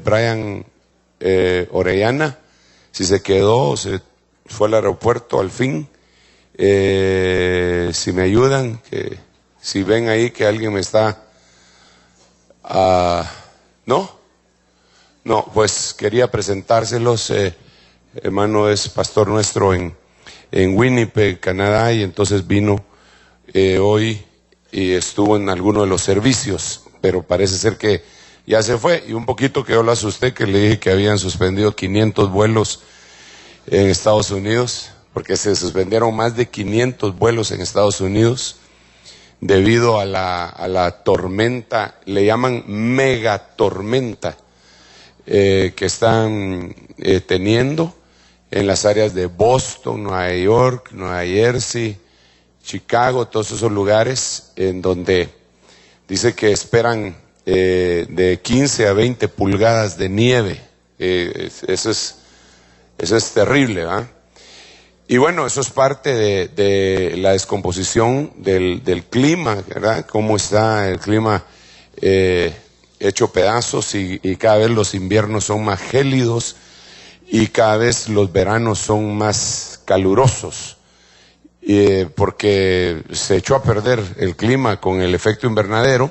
Brian Orellana, si se quedó o se fue al aeropuerto al fin. Si me ayudan, que si ven ahí que alguien me está... ¿No? No, pues quería presentárselos. Hermano es pastor nuestro en Winnipeg, Canadá, y entonces vino hoy y estuvo en alguno de los servicios, pero parece ser que ya se fue. Y un poquito que yo lo asusté, que le dije que habían suspendido 500 vuelos en Estados Unidos, porque se suspendieron más de 500 vuelos en Estados Unidos debido a la tormenta, le llaman megatormenta, que están teniendo en las áreas de Boston, Nueva York, Nueva Jersey, Chicago, todos esos lugares en donde dice que esperan de 15 a 20 pulgadas de nieve. Eso es terrible, ¿verdad? Y bueno, eso es parte de la descomposición del clima, ¿verdad? Cómo está el clima hecho pedazos y cada vez los inviernos son más gélidos y cada vez los veranos son más calurosos, porque se echó a perder el clima con el efecto invernadero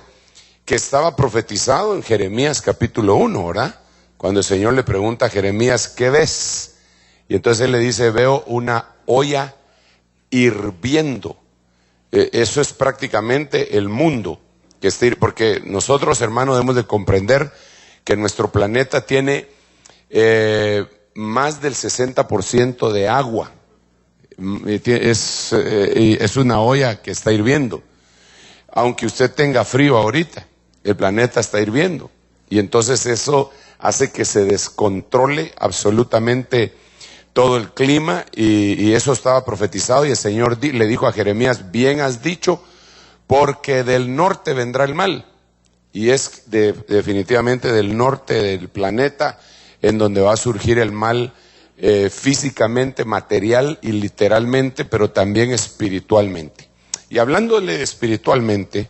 que estaba profetizado en Jeremías capítulo 1, ¿verdad? Cuando el Señor le pregunta a Jeremías, ¿qué ves? Y entonces él le dice, veo una olla hirviendo. Eso es prácticamente el mundo, porque nosotros, hermanos, debemos de comprender que nuestro planeta tiene más del 60% de agua. Es una olla que está hirviendo. Aunque usted tenga frío ahorita, el planeta está hirviendo. Y entonces eso hace que se descontrole absolutamente todo el clima, y eso estaba profetizado, y el Señor le dijo a Jeremías, bien has dicho, porque del norte vendrá el mal, y es definitivamente del norte del planeta en donde va a surgir el mal, físicamente, material y literalmente, pero también espiritualmente. Y hablándole espiritualmente,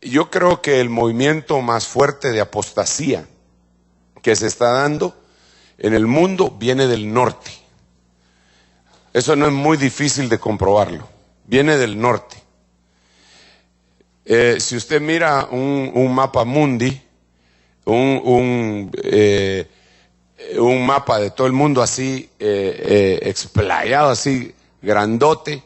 yo creo que el movimiento más fuerte de apostasía que se está dando en el mundo viene del norte. Eso no es muy difícil de comprobarlo. Viene del norte. Si usted mira un mapa mundi, un mapa de todo el mundo así, explayado así, grandote,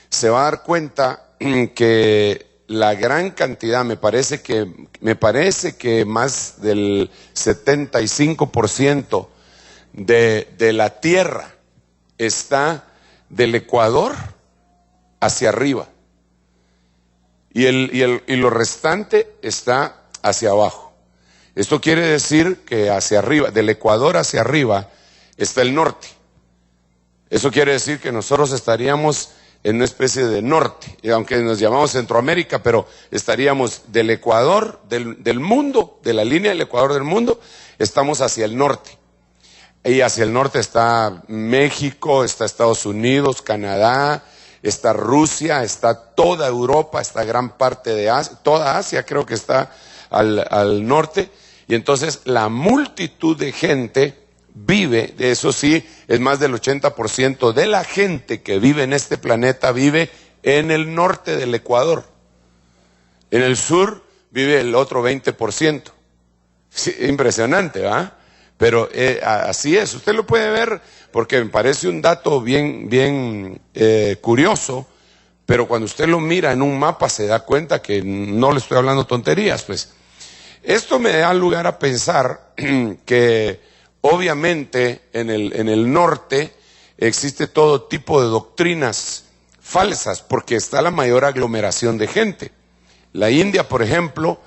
se va a dar cuenta que la gran cantidad, me parece que más del 75% de la tierra está del Ecuador hacia arriba, y lo restante está hacia abajo. Esto quiere decir que hacia arriba, del Ecuador hacia arriba, está el norte. Eso quiere decir que nosotros estaríamos en una especie de norte, aunque nos llamamos Centroamérica, pero estaríamos del Ecuador, del mundo, de la línea del Ecuador del mundo, estamos hacia el norte. Y hacia el norte está México, está Estados Unidos, Canadá, está Rusia, está toda Europa, está gran parte de Asia, toda Asia creo que está al norte. Y entonces la multitud de gente vive, de eso sí, es más del 80% de la gente que vive en este planeta vive en el norte del Ecuador. En el sur vive el otro 20%. Sí, impresionante, ¿verdad? Pero así es, usted lo puede ver, porque me parece un dato bien curioso, pero cuando usted lo mira en un mapa se da cuenta que no le estoy hablando tonterías, pues. Esto me da lugar a pensar que obviamente en el norte existe todo tipo de doctrinas falsas, porque está la mayor aglomeración de gente. La India, por ejemplo,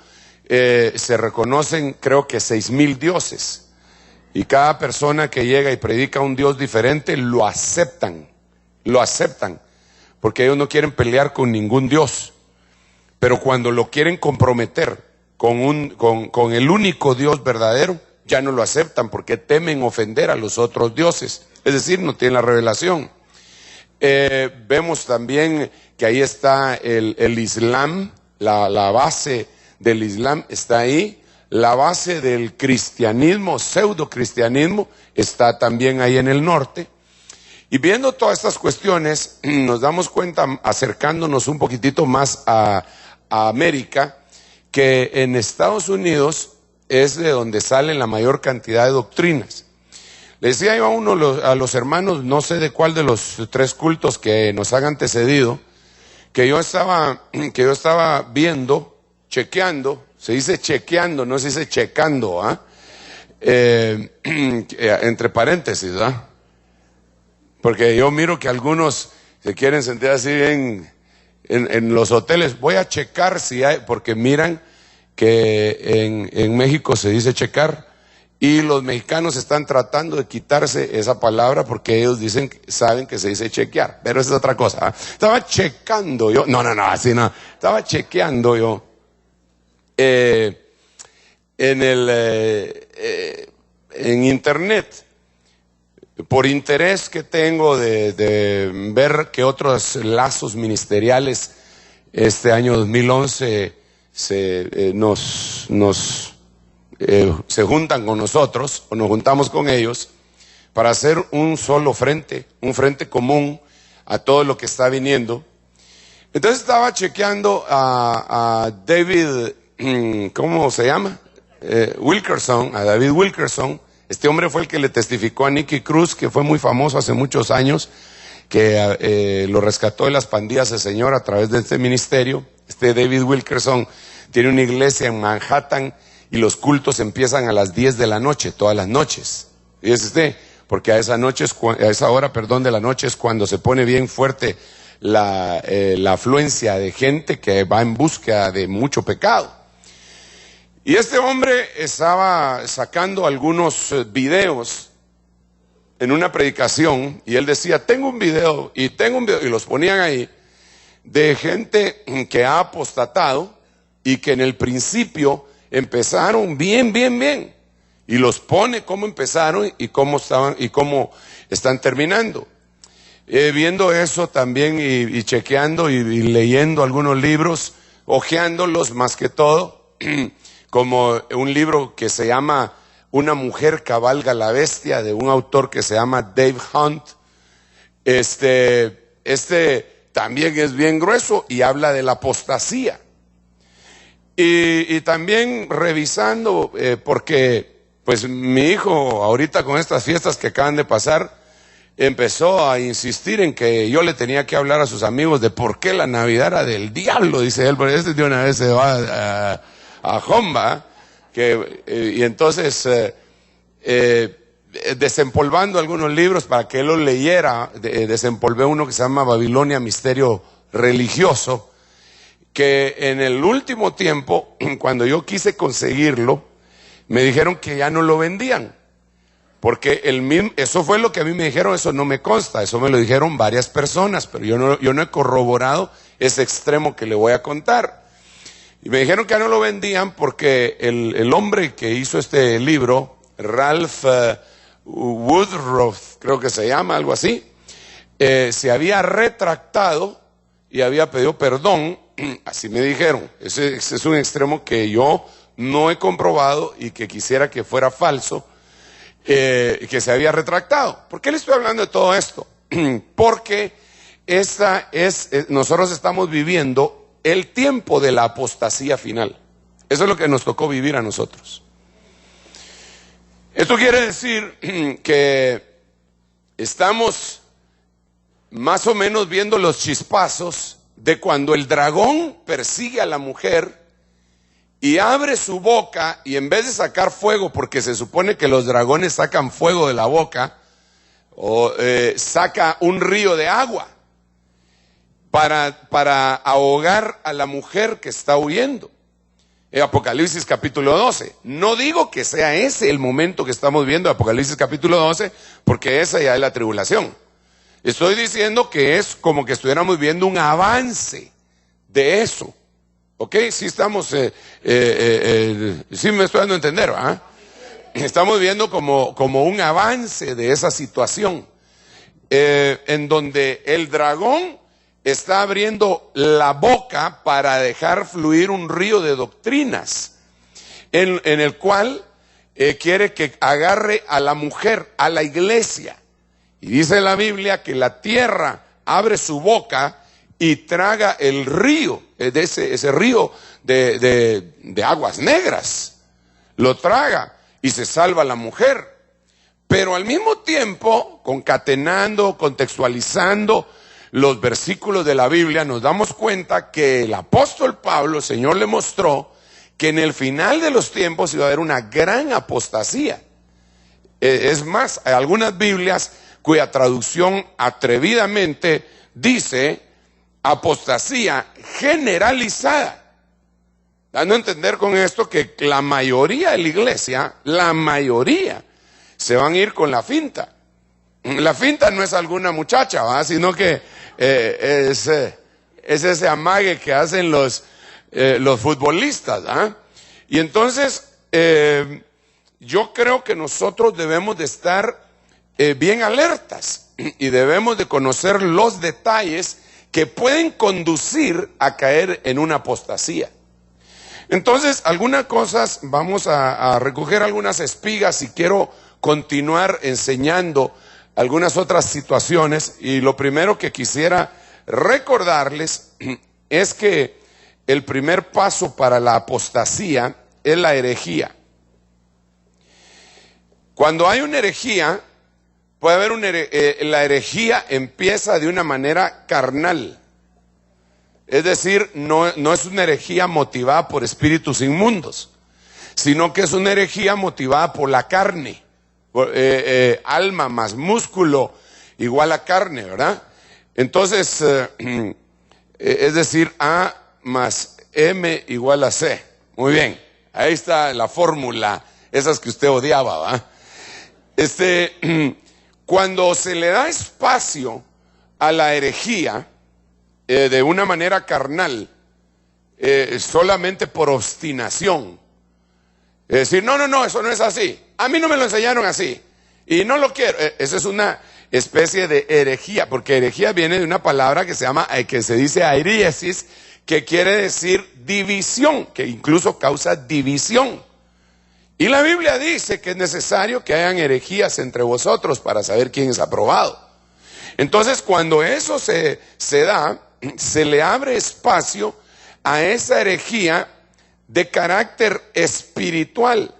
se reconocen creo que 6,000 dioses. Y cada persona que llega y predica un Dios diferente, lo aceptan, porque ellos no quieren pelear con ningún Dios. Pero cuando lo quieren comprometer con el único Dios verdadero, ya no lo aceptan, porque temen ofender a los otros dioses. Es decir, no tienen la revelación. Vemos también que ahí está el Islam, la base del Islam está ahí. la base del cristianismo, pseudo cristianismo, está también ahí en el norte. Y viendo todas estas cuestiones, nos damos cuenta, acercándonos un poquitito más a América, que en Estados Unidos es de donde salen la mayor cantidad de doctrinas. Le decía yo a los hermanos, no sé de cuál de los 3 cultos que nos han antecedido, que yo estaba viendo, chequeando, se dice chequeando, no se dice checando, entre paréntesis, porque yo miro que algunos se quieren sentir así en los hoteles. Voy a checar si hay, porque miran que en México se dice checar, y los mexicanos están tratando de quitarse esa palabra porque ellos saben que se dice chequear, pero esa es otra cosa. Estaba checando yo, no, así no, estaba chequeando yo en internet, por interés que tengo de ver que otros lazos ministeriales este año 2011 se juntan con nosotros, o nos juntamos con ellos, para hacer un solo frente, un frente común a todo lo que está viniendo. Entonces estaba chequeando a David, ¿cómo se llama? Wilkerson, a David Wilkerson. Este hombre fue el que le testificó a Nicky Cruz, que fue muy famoso hace muchos años, que lo rescató de las pandillas el Señor a través de este ministerio. Este David Wilkerson tiene una iglesia en Manhattan y los cultos empiezan a las 10 de la noche, todas las noches. Fíjese usted, porque a esa hora de la noche es cuando se pone bien fuerte la afluencia de gente que va en búsqueda de mucho pecado. Y este hombre estaba sacando algunos videos en una predicación, y él decía, tengo un video, y los ponían ahí, de gente que ha apostatado, y que en el principio empezaron bien, y los pone cómo empezaron, y cómo están terminando. Viendo eso también, y chequeando, y leyendo algunos libros, hojeándolos más que todo, como un libro que se llama Una mujer cabalga la bestia, de un autor que se llama Dave Hunt. Este también es bien grueso y habla de la apostasía. Y también revisando, porque pues mi hijo ahorita con estas fiestas que acaban de pasar, empezó a insistir en que yo le tenía que hablar a sus amigos de por qué la Navidad era del diablo, dice él, porque de una vez se va a Jomba, y entonces desempolvando algunos libros para que él los leyera, desempolvé uno que se llama Babilonia, Misterio Religioso, que en el último tiempo, cuando yo quise conseguirlo, me dijeron que ya no lo vendían, porque eso fue lo que a mí me dijeron, eso no me consta, eso me lo dijeron varias personas, pero yo no he corroborado ese extremo que le voy a contar. Y me dijeron que ya no lo vendían porque el hombre que hizo este libro, Ralph Woodruff, creo que se llama, algo así, se había retractado y había pedido perdón, así me dijeron. Ese es un extremo que yo no he comprobado y que quisiera que fuera falso, que se había retractado. ¿Por qué le estoy hablando de todo esto? Porque nosotros estamos viviendo el tiempo de la apostasía final. Eso es lo que nos tocó vivir a nosotros. Esto quiere decir que estamos más o menos viendo los chispazos de cuando el dragón persigue a la mujer y abre su boca, y en vez de sacar fuego, porque se supone que los dragones sacan fuego de la boca, saca un río de agua para ahogar a la mujer que está huyendo. Apocalipsis capítulo 12. No digo que sea ese el momento que estamos viendo, Apocalipsis capítulo 12, porque esa ya es la tribulación. Estoy diciendo que es como que estuviéramos viendo un avance de eso. ¿Ok? Sí estamos, sí me estoy dando a entender, ¿verdad? Estamos viendo como un avance de esa situación, en donde el dragón está abriendo la boca para dejar fluir un río de doctrinas. en el cual quiere que agarre a la mujer, a la iglesia. Y dice la Biblia que la tierra abre su boca y traga el río, ese río de aguas negras. Lo traga y se salva la mujer. Pero al mismo tiempo, concatenando, contextualizando los versículos de la Biblia, nos damos cuenta que el apóstol Pablo, el Señor le mostró que en el final de los tiempos iba a haber una gran apostasía. Es más, hay algunas Biblias cuya traducción atrevidamente dice apostasía generalizada, dando a entender con esto que la mayoría de la iglesia, la mayoría, se van a ir con la finta. La finta no es alguna muchacha, ¿va? Sino que es ese amague que hacen los futbolistas, ¿ah? Y entonces yo creo que nosotros debemos de estar bien alertas y debemos de conocer los detalles que pueden conducir a caer en una apostasía. Entonces, algunas cosas, vamos a recoger algunas espigas y quiero continuar enseñando algunas otras situaciones. Y lo primero que quisiera recordarles es que el primer paso para la apostasía es la herejía. Cuando hay una herejía, puede haber la herejía empieza de una manera carnal. Es decir, no es una herejía motivada por espíritus inmundos, sino que es una herejía motivada por la carne. Alma más músculo igual a carne, ¿verdad? Entonces, es decir, A más M igual a C. Muy bien, ahí está la fórmula, esas que usted odiaba, ¿va? Cuando se le da espacio a la herejía de una manera carnal, solamente por obstinación, es decir, no, eso no es así, a mí no me lo enseñaron así, y no lo quiero, esa es una especie de herejía, porque herejía viene de una palabra que se dice airiesis, que quiere decir división, que incluso causa división. Y la Biblia dice que es necesario que hayan herejías entre vosotros para saber quién es aprobado. Entonces, cuando eso se da, se le abre espacio a esa herejía de carácter espiritual.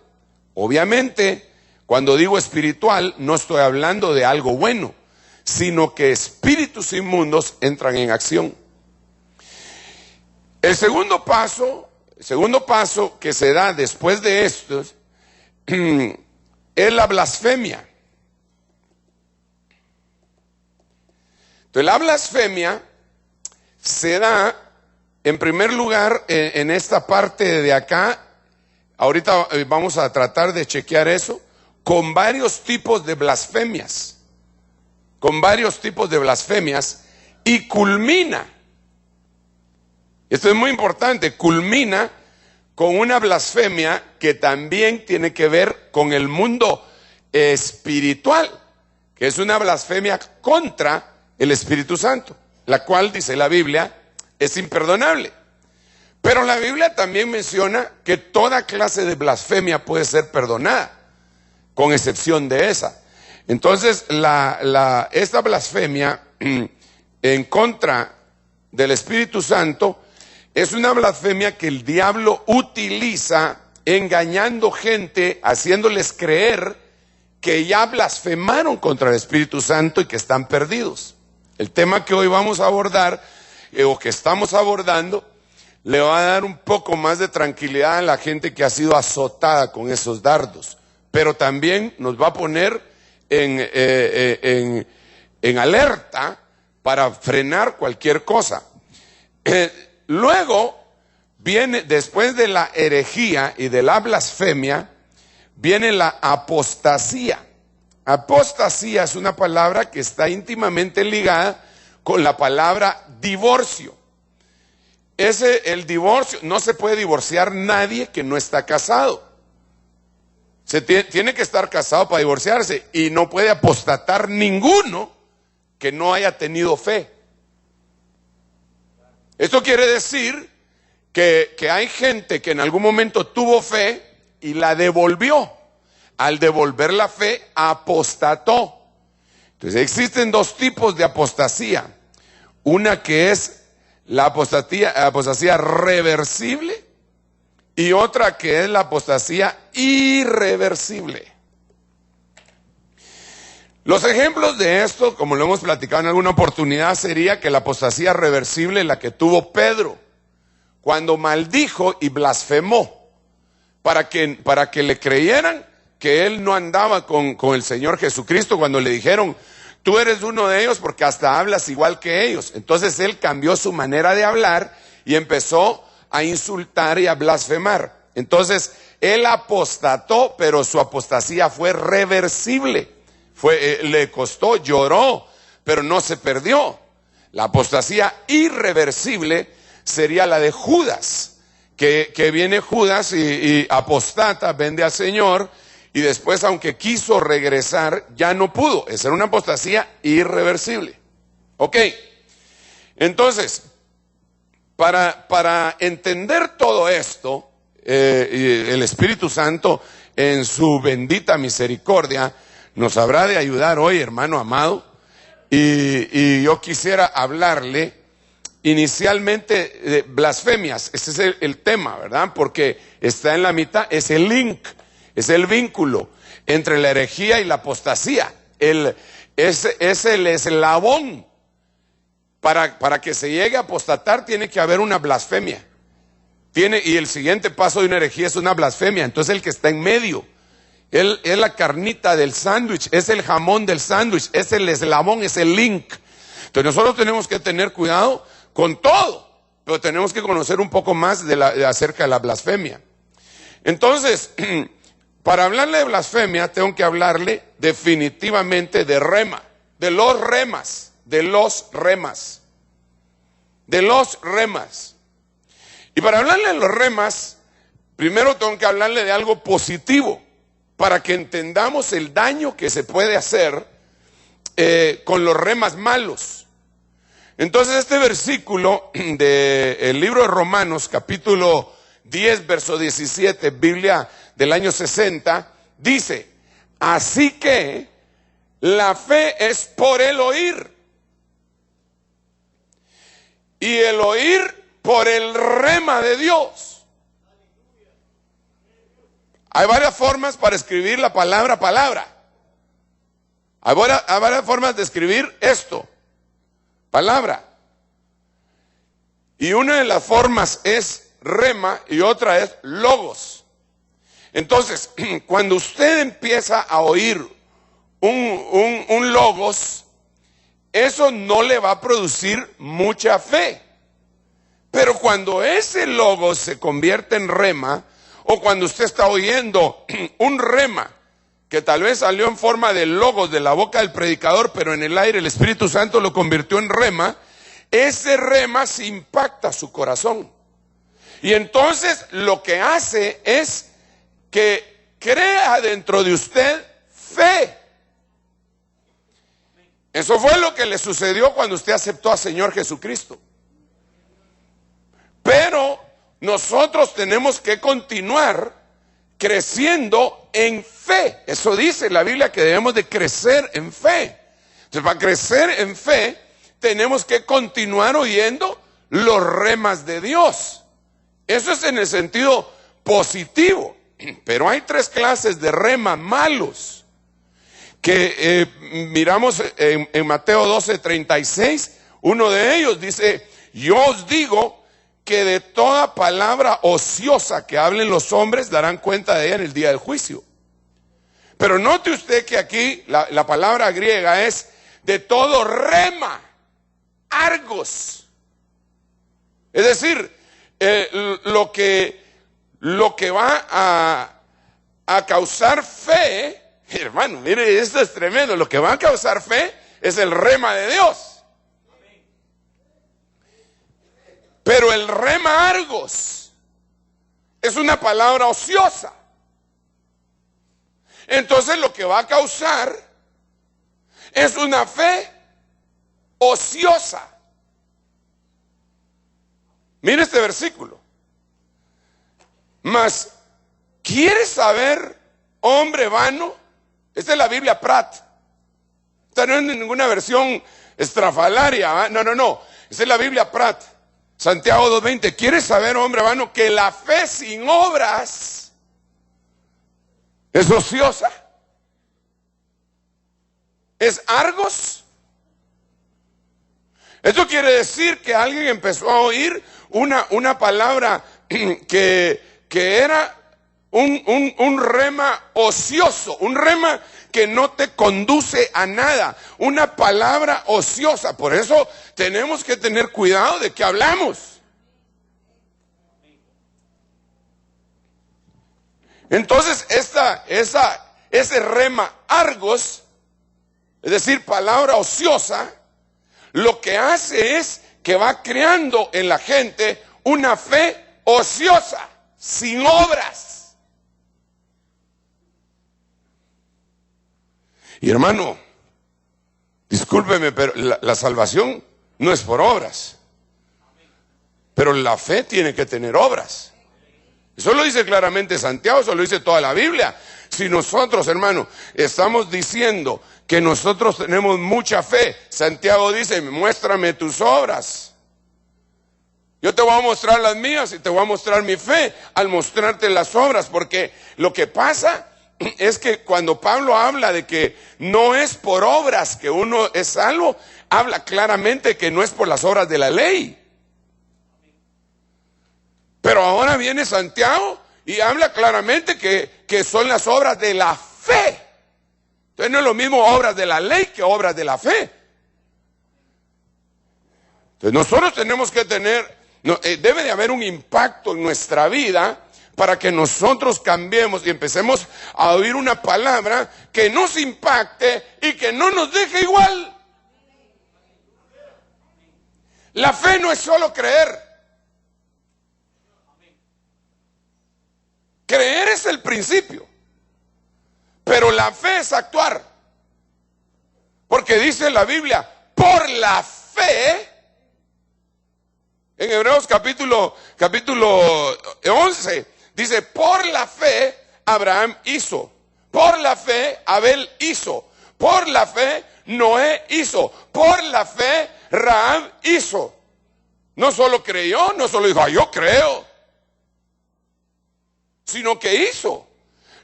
Obviamente, cuando digo espiritual, no estoy hablando de algo bueno, sino que espíritus inmundos entran en acción. El segundo paso que se da después de esto es la blasfemia. Entonces, la blasfemia se da, en primer lugar, en esta parte de acá. Ahorita vamos a tratar de chequear eso, con varios tipos de blasfemias. Y culmina, esto es muy importante, culmina con una blasfemia que también tiene que ver con el mundo espiritual, que es una blasfemia contra el Espíritu Santo, la cual, dice la Biblia, es imperdonable. Pero la Biblia también menciona que toda clase de blasfemia puede ser perdonada, con excepción de esa. Entonces, esta blasfemia en contra del Espíritu Santo es una blasfemia que el diablo utiliza engañando gente, haciéndoles creer que ya blasfemaron contra el Espíritu Santo y que están perdidos. El tema que hoy vamos a abordar, o que estamos abordando, le va a dar un poco más de tranquilidad a la gente que ha sido azotada con esos dardos, pero también nos va a poner en alerta para frenar cualquier cosa. Luego viene, después de la herejía y de la blasfemia, viene la apostasía. Apostasía es una palabra que está íntimamente ligada con la palabra divorcio. El divorcio, no se puede divorciar nadie que no está casado. Tiene que estar casado para divorciarse, y no puede apostatar ninguno que no haya tenido fe. Esto quiere decir que hay gente que en algún momento tuvo fe y la devolvió. Al devolver la fe, apostató. Entonces existen dos tipos de apostasía. Una que es la apostasía reversible y otra que es la apostasía irreversible. Los ejemplos de esto, como lo hemos platicado en alguna oportunidad, sería que la apostasía reversible, la que tuvo Pedro, cuando maldijo y blasfemó, para que le creyeran que él no andaba con el Señor Jesucristo, cuando le dijeron, tú eres uno de ellos porque hasta hablas igual que ellos. Entonces él cambió su manera de hablar y empezó a insultar y a blasfemar. Entonces él apostató, pero su apostasía fue reversible. Le costó, lloró, pero no se perdió. La apostasía irreversible sería la de Judas, que viene Judas y apostata, vende al Señor, y después, aunque quiso regresar, ya no pudo. Esa era una apostasía irreversible. Ok, entonces, para entender todo esto, el Espíritu Santo, en su bendita misericordia, nos habrá de ayudar hoy, hermano amado, y yo quisiera hablarle inicialmente de blasfemias. Ese es el tema, ¿verdad? Porque está en la mitad, es el link, es el vínculo entre la herejía y la apostasía. Es el eslabón. Para que se llegue a apostatar tiene que haber una blasfemia. Y el siguiente paso de una herejía es una blasfemia. Entonces el que está en medio, él es la carnita del sándwich, es el jamón del sándwich, es el eslabón, es el link. Entonces nosotros tenemos que tener cuidado con todo, pero tenemos que conocer un poco más acerca de la blasfemia. Entonces, para hablarle de blasfemia, tengo que hablarle definitivamente de rema, de los remas. Y para hablarle de los remas, primero tengo que hablarle de algo positivo, para que entendamos el daño que se puede hacer con los remas malos. Entonces este versículo del libro de Romanos, capítulo 10, verso 17, Biblia del año 60, dice, así que la fe es por el oír, y el oír por el rema de Dios. Hay varias formas para escribir la palabra palabra. Hay varias formas de escribir esto, palabra. Y una de las formas es rema y otra es logos. Entonces, cuando usted empieza a oír un logos, eso no le va a producir mucha fe. Pero cuando ese logos se convierte en rema, o cuando usted está oyendo un rema, que tal vez salió en forma de logos de la boca del predicador, pero en el aire el Espíritu Santo lo convirtió en rema, ese rema se impacta a su corazón. Y entonces lo que hace es que crea dentro de usted fe. Eso fue lo que le sucedió cuando usted aceptó al Señor Jesucristo. Pero nosotros tenemos que continuar creciendo en fe. Eso dice la Biblia, que debemos de crecer en fe. Entonces, para crecer en fe, tenemos que continuar oyendo los remas de Dios. Eso es en el sentido positivo. Pero hay tres clases de rema malos que miramos en Mateo 12:36. Uno de ellos dice, yo os digo que de toda palabra ociosa que hablen los hombres darán cuenta de ella en el día del juicio. Pero note usted que aquí la palabra griega es de todo rema, argos. Es decir, lo que va a causar fe, hermano, mire, esto es tremendo, lo que va a causar fe es el rema de Dios. Pero el rema argos es una palabra ociosa. Entonces lo que va a causar es una fe ociosa. Mire este versículo. Mas ¿quieres saber, hombre vano? Esta es la Biblia Pratt. Esta no es ninguna versión estrafalaria, ¿eh? No. Esta es la Biblia Pratt. Santiago 2:20. ¿Quieres saber, hombre vano, que la fe sin obras es ociosa? ¿Es argos? Esto quiere decir que alguien empezó a oír una palabra que era un rema ocioso, un rema que no te conduce a nada, una palabra ociosa. Por eso tenemos que tener cuidado de qué hablamos. Entonces ese rema argos, es decir, palabra ociosa, lo que hace es que va creando en la gente una fe ociosa, sin obras. Y hermano, discúlpeme, pero la salvación no es por obras. Pero la fe tiene que tener obras. Eso lo dice claramente Santiago, eso lo dice toda la Biblia. Si nosotros, hermano, estamos diciendo que nosotros tenemos mucha fe, Santiago dice, muéstrame tus obras. Yo te voy a mostrar las mías y te voy a mostrar mi fe al mostrarte las obras, porque lo que pasa es que cuando Pablo habla de que no es por obras que uno es salvo, habla claramente que no es por las obras de la ley. Pero ahora viene Santiago y habla claramente que son las obras de la fe. Entonces no es lo mismo obras de la ley que obras de la fe. Entonces nosotros tenemos que tener, debe de haber un impacto en nuestra vida para que nosotros cambiemos y empecemos a oír una palabra que nos impacte y que no nos deje igual. La fe no es solo creer. Creer es el principio, pero la fe es actuar. Porque dice la Biblia, por la fe, en Hebreos capítulo 11, dice, por la fe Abraham hizo, por la fe Abel hizo, por la fe Noé hizo, por la fe Rahab hizo. No solo creyó, no solo dijo, yo creo, sino que hizo.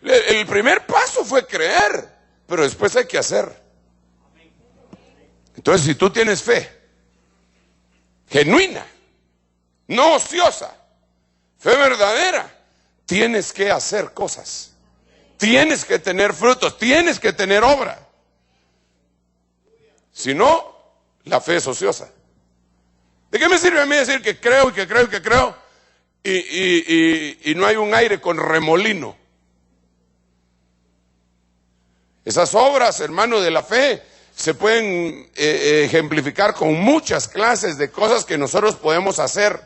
El primer paso fue creer, pero después hay que hacer. Entonces, si tú tienes fe genuina, no ociosa, fe verdadera, tienes que hacer cosas, tienes que tener frutos, tienes que tener obra. Si no, la fe es ociosa. ¿De qué me sirve a mí decir que creo y que creo y que creo? Y no hay un aire con remolino. Esas obras, hermano, de la fe se pueden ejemplificar con muchas clases de cosas que nosotros podemos hacer.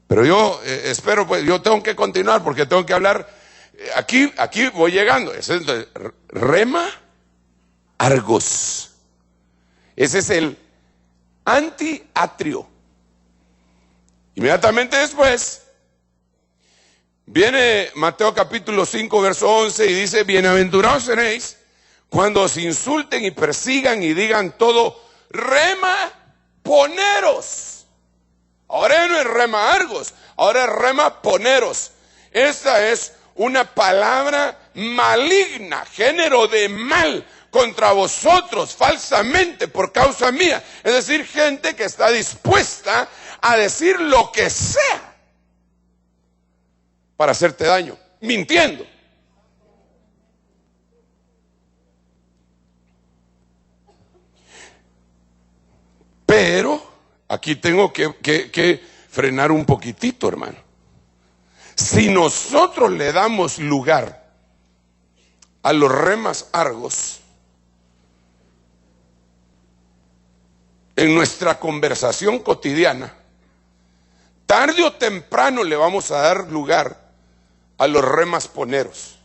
Pero yo espero, pues, yo tengo que continuar porque tengo que hablar. Aquí voy llegando. Ese es el rema argos. Ese es el antiatrio. Inmediatamente después viene Mateo capítulo 5 verso 11 y dice, bienaventurados seréis cuando os insulten y persigan y digan todo, rema poneros. Ahora no es rema argos, ahora es rema poneros. Esta es una palabra maligna, género de mal contra vosotros falsamente por causa mía. Es decir, gente que está dispuesta a decir lo que sea para hacerte daño, mintiendo. Pero aquí tengo que frenar un poquitito, hermano. Si nosotros le damos lugar a los remas argos en nuestra conversación cotidiana, tarde o temprano le vamos a dar lugar a los remas poneros.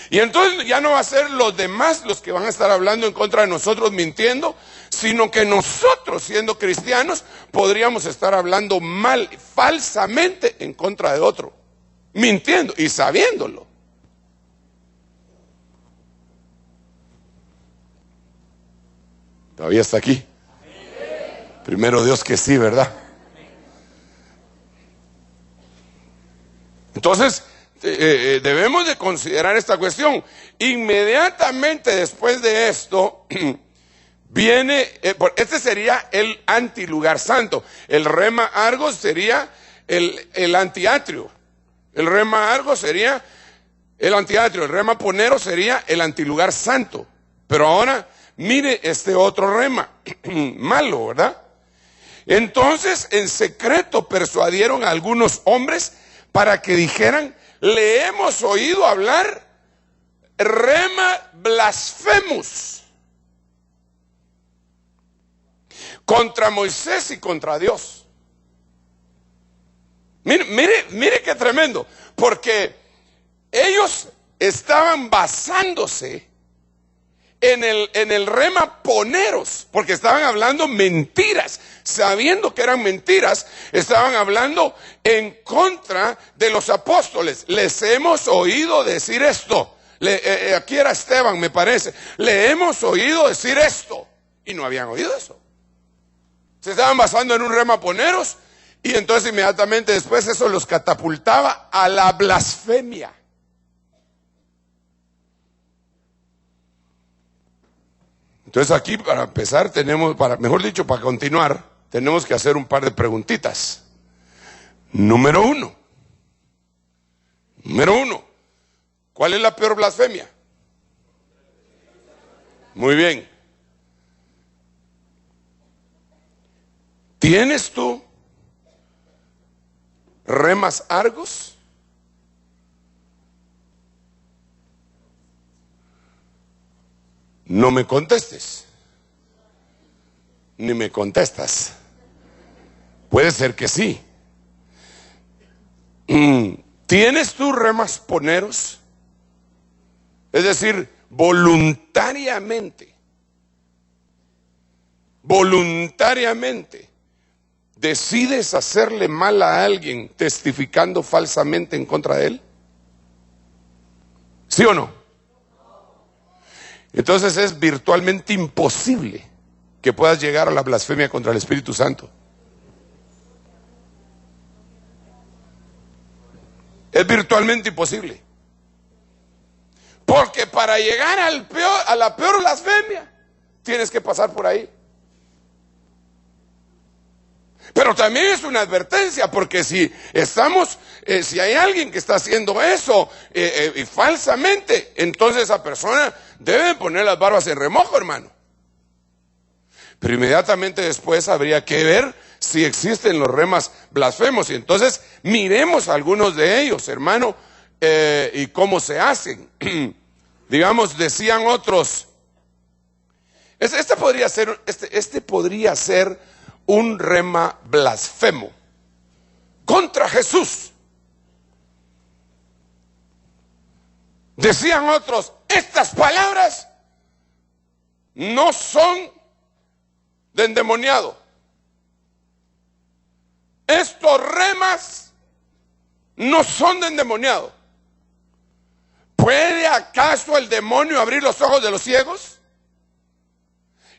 Y entonces ya no va a ser los demás los que van a estar hablando en contra de nosotros mintiendo, sino que nosotros, siendo cristianos, podríamos estar hablando mal, falsamente en contra de otro, mintiendo y sabiéndolo. Todavía está aquí. Primero Dios que sí, ¿verdad? Entonces, debemos de considerar esta cuestión. Inmediatamente después de esto, viene, este sería el antilugar santo. El rema argos sería el antiatrio. El rema argos sería el antiatrio. El rema ponero sería el antilugar santo. Pero ahora, mire este otro rema, malo, ¿verdad? Entonces, en secreto persuadieron a algunos hombres para que dijeran: le hemos oído hablar rema blasfemus contra Moisés y contra Dios. Mire qué tremendo, porque ellos estaban basándose en el rema poneros, porque estaban hablando mentiras, sabiendo que eran mentiras, estaban hablando en contra de los apóstoles. Les hemos oído decir esto. Aquí era Esteban, me parece. Le hemos oído decir esto, y no habían oído eso. Se estaban basando en un rema poneros, y entonces inmediatamente después eso los catapultaba a la blasfemia. Entonces aquí, para empezar, mejor dicho, para continuar, tenemos que hacer un par de preguntitas. Número uno, ¿cuál es la peor blasfemia? Muy bien. ¿Tienes tú remas argos? No me contestes, ni me contestas. Puede ser que sí. ¿Tienes tú remas poneros? Es decir, voluntariamente decides hacerle mal a alguien testificando falsamente en contra de él. ¿Sí o no? Entonces es virtualmente imposible que puedas llegar a la blasfemia contra el Espíritu Santo. Es virtualmente imposible. Porque para llegar a la peor blasfemia, tienes que pasar por ahí. Pero también es una advertencia, porque si hay alguien que está haciendo eso y falsamente, entonces esa persona debe poner las barbas en remojo, hermano. Pero inmediatamente después habría que ver si existen los remas blasfemos, y entonces miremos algunos de ellos, hermano, y cómo se hacen. Digamos, decían otros, este podría ser un rema blasfemo contra Jesús. Decían otros, estas palabras no son de endemoniado. Estos remas no son de endemoniado. ¿Puede acaso el demonio abrir los ojos de los ciegos?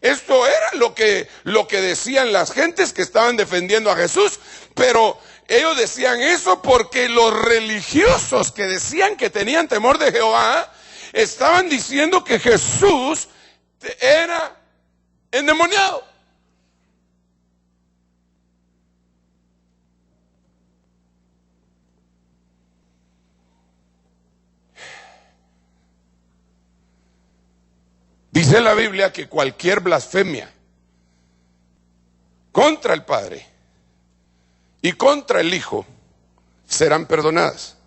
Esto era lo que decían las gentes que estaban defendiendo a Jesús, pero ellos decían eso porque los religiosos que decían que tenían temor de Jehová estaban diciendo que Jesús era endemoniado. Dice la Biblia que cualquier blasfemia contra el Padre y contra el Hijo serán perdonadas,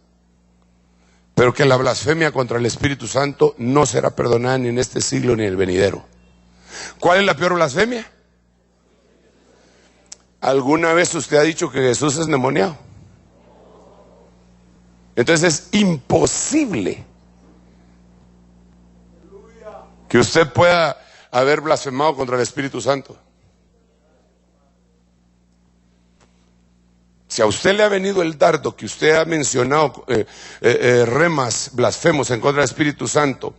pero que la blasfemia contra el Espíritu Santo no será perdonada ni en este siglo ni en el venidero. ¿Cuál es la peor blasfemia? ¿Alguna vez usted ha dicho que Jesús es endemoniado? Entonces es imposible que usted pueda haber blasfemado contra el Espíritu Santo. Si a usted le ha venido el dardo que usted ha mencionado, remas blasfemos en contra del Espíritu Santo,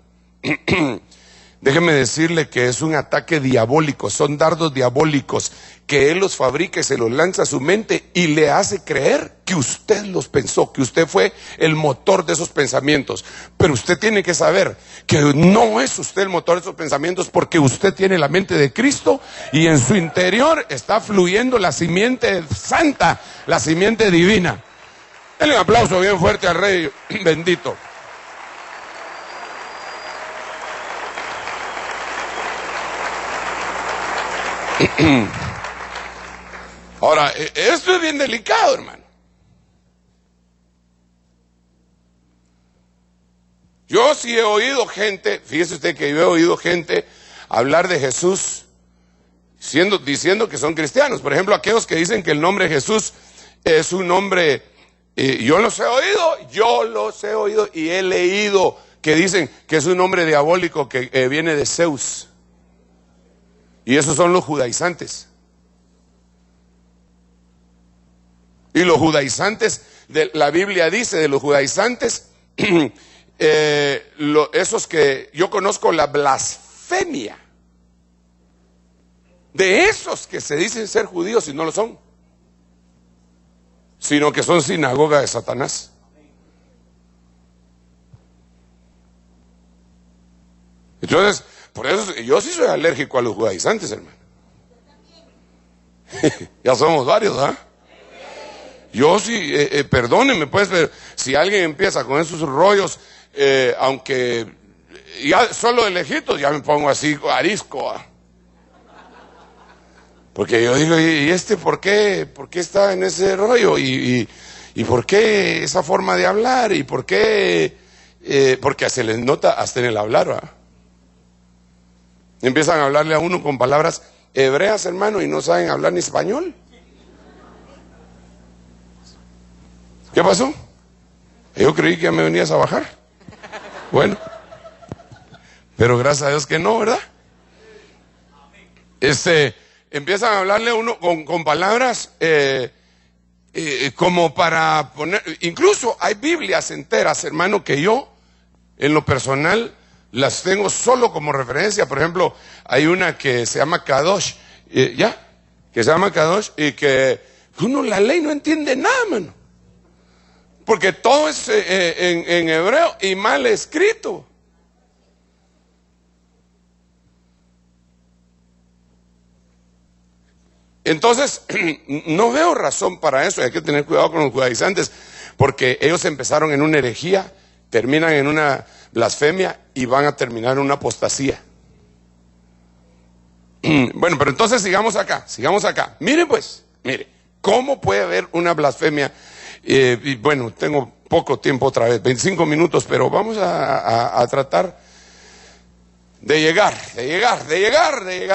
déjeme decirle que es un ataque diabólico, son dardos diabólicos que él los fabrica y se los lanza a su mente y le hace creer que usted los pensó, que usted fue el motor de esos pensamientos. Pero usted tiene que saber que no es usted el motor de esos pensamientos, porque usted tiene la mente de Cristo y en su interior está fluyendo la simiente santa, la simiente divina. Denle un aplauso bien fuerte al Rey bendito. Ahora, esto es bien delicado, hermano. Yo sí he oído gente, fíjese usted que yo he oído gente hablar de Jesús diciendo que son cristianos. Por ejemplo, aquellos que dicen que el nombre Jesús es un nombre, yo los he oído y he leído que dicen que es un nombre diabólico que viene de Zeus. Y esos son los judaizantes. Y los judaizantes, la Biblia dice de los judaizantes, esos que yo conozco, la blasfemia de esos que se dicen ser judíos y no lo son, sino que son sinagoga de Satanás. Entonces, por eso yo sí soy alérgico a los judaizantes, hermano. Ya somos varios, ¿ah? Yo sí, perdónenme pues, pero si alguien empieza con esos rollos, aunque ya solo de lejitos ya me pongo así arisco, ¿ah? Porque yo digo, ¿y este por qué está en ese rollo? ¿Y por qué esa forma de hablar? ¿Y por qué? Porque se les nota hasta en el hablar, ¿verdad? Empiezan a hablarle a uno con palabras hebreas, hermano, y no saben hablar ni español. ¿Qué pasó? Yo creí que ya me venías a bajar. Bueno, pero gracias a Dios que no, ¿verdad? Empiezan a hablarle a uno con palabras como para poner, incluso hay Biblias enteras, hermano, que yo en lo personal las tengo solo como referencia. Por ejemplo, hay una que se llama Kadosh, que se llama Kadosh, y que uno la lee y no entiende nada, mano, porque todo es en hebreo y mal escrito. Entonces, no veo razón para eso. Hay que tener cuidado con los judaizantes, porque ellos empezaron en una herejía, terminan en una blasfemia y van a terminar en una apostasía. Bueno, pero entonces sigamos acá. Mire pues, ¿cómo puede haber una blasfemia? Y bueno, tengo poco tiempo otra vez, 25 minutos, pero vamos a tratar de llegar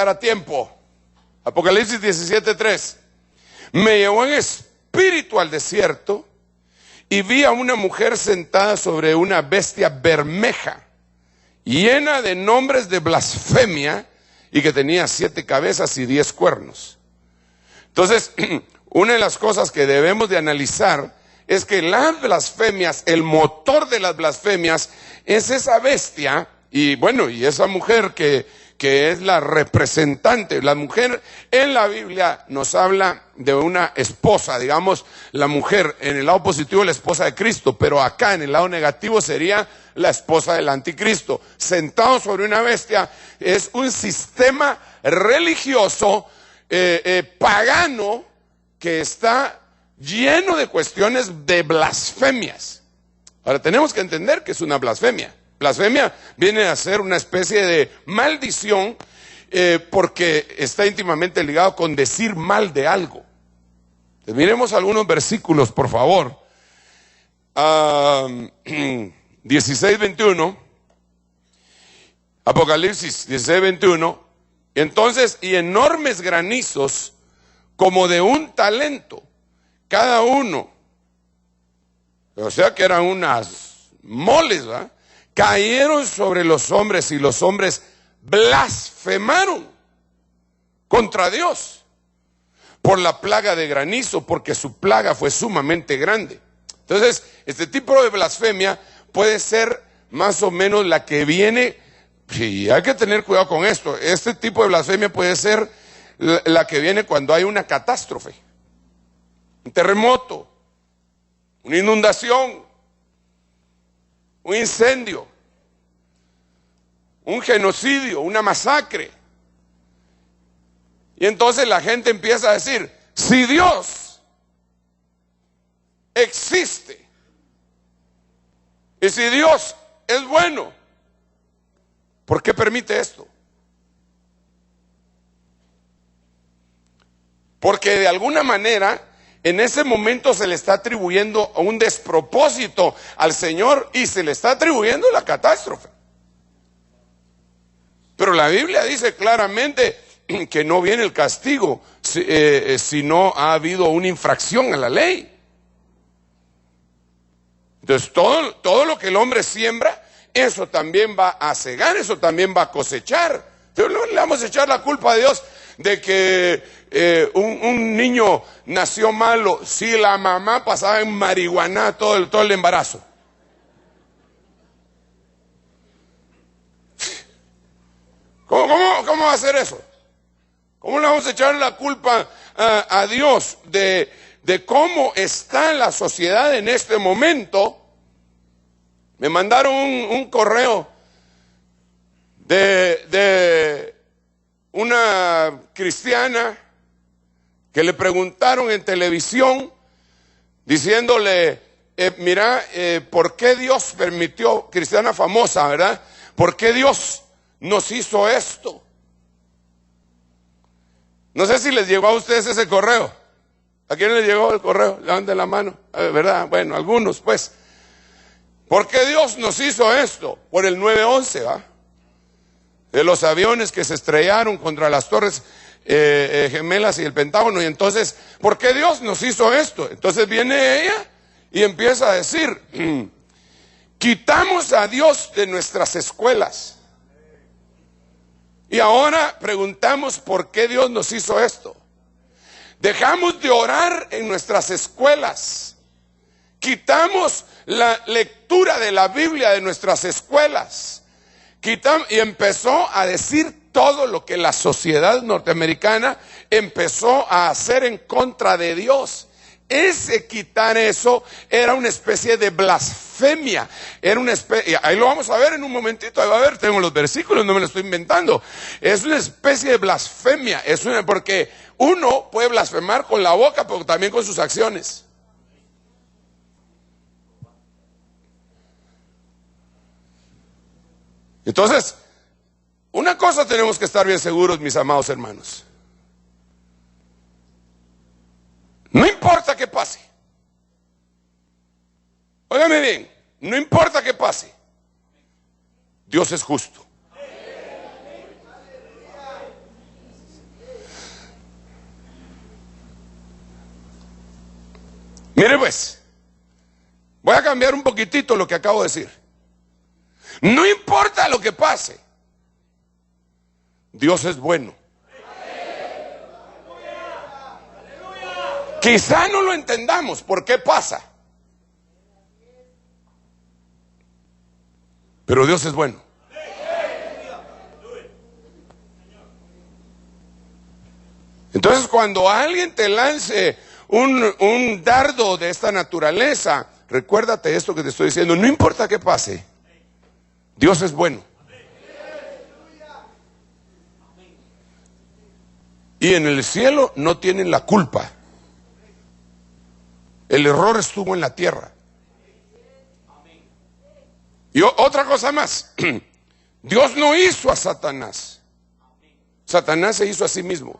a tiempo. Apocalipsis 17:3. Me llevó en espíritu al desierto y vi a una mujer sentada sobre una bestia bermeja, llena de nombres de blasfemia, y que tenía 7 cabezas y 10 cuernos. Entonces, una de las cosas que debemos de analizar es que las blasfemias, el motor de las blasfemias es esa bestia, y bueno, y esa mujer que es la representante. La mujer en la Biblia nos habla de una esposa, digamos, la mujer en el lado positivo, la esposa de Cristo, pero acá en el lado negativo sería la esposa del anticristo. Sentado sobre una bestia es un sistema religioso pagano que está lleno de cuestiones de blasfemias. Ahora tenemos que entender que es una blasfemia. Blasfemia viene a ser una especie de maldición, porque está íntimamente ligado con decir mal de algo. Entonces, miremos algunos versículos, por favor. 16:21, Apocalipsis 16:21. Entonces, y enormes granizos como de un talento, cada uno, o sea que eran unas moles, ¿verdad?, cayeron sobre los hombres, y los hombres blasfemaron contra Dios, por la plaga de granizo, porque su plaga fue sumamente grande. Entonces, este tipo de blasfemia puede ser más o menos la que viene, y hay que tener cuidado con esto, este tipo de blasfemia puede ser la que viene cuando hay una catástrofe, un terremoto, una inundación, un incendio, un genocidio, una masacre. Y entonces la gente empieza a decir, si Dios existe y si Dios es bueno, ¿por qué permite esto? Porque de alguna manera en ese momento se le está atribuyendo un despropósito al Señor y se le está atribuyendo la catástrofe. Pero la Biblia dice claramente que no viene el castigo si no ha habido una infracción a la ley. Entonces todo lo que el hombre siembra, eso también va a cegar, eso también va a cosechar. Entonces no le vamos a echar la culpa a Dios de que un niño nació malo si la mamá pasaba en marihuana todo el embarazo. ¿Cómo va a hacer eso? ¿Cómo le vamos a echar la culpa a Dios de cómo está la sociedad en este momento? Me mandaron un correo de una cristiana que le preguntaron en televisión diciéndole, mira, ¿por qué Dios permitió, cristiana famosa, ¿verdad? ¿Por qué Dios nos hizo esto? No sé si les llegó a ustedes ese correo. ¿A quién les llegó el correo? Levanten la mano, ¿verdad? Bueno, algunos pues. ¿Por qué Dios nos hizo esto? Por el 9/11, ¿va? De los aviones que se estrellaron contra las torres gemelas y el Pentágono. Y entonces, ¿por qué Dios nos hizo esto? Entonces viene ella y empieza a decir, quitamos a Dios de nuestras escuelas. Y ahora preguntamos por qué Dios nos hizo esto. Dejamos de orar en nuestras escuelas. Quitamos la lectura de la Biblia de nuestras escuelas. Y empezó a decir todo lo que la sociedad norteamericana empezó a hacer en contra de Dios. Ese quitar eso era una especie de blasfemia, era una especie, ahí lo vamos a ver en un momentito, ahí va a ver, tengo los versículos, no me lo estoy inventando. Es una especie de blasfemia, porque uno puede blasfemar con la boca, pero también con sus acciones. Entonces, una cosa tenemos que estar bien seguros, mis amados hermanos. No importa qué pase. Óigame bien, no importa qué pase. Dios es justo. Mire pues, voy a cambiar un poquitito lo que acabo de decir. No importa lo que pase. Dios es bueno. Quizá no lo entendamos por qué pasa, pero Dios es bueno. Entonces, cuando alguien te lance un dardo de esta naturaleza, recuérdate esto que te estoy diciendo, no importa qué pase, Dios es bueno. Y en el cielo no tienen la culpa. El error estuvo en la tierra. Y otra cosa más, Dios no hizo a Satanás. Satanás se hizo a sí mismo.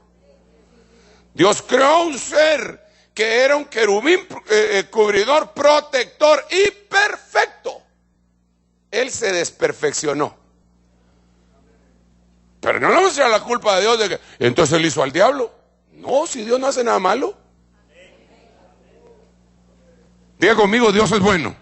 Dios creó un ser que era un querubín cubridor, protector y perfecto. Él se desperfeccionó. Pero no le vamos a echar la culpa a Dios de que entonces él hizo al diablo. No, si Dios no hace nada malo. Diga conmigo, Dios es bueno.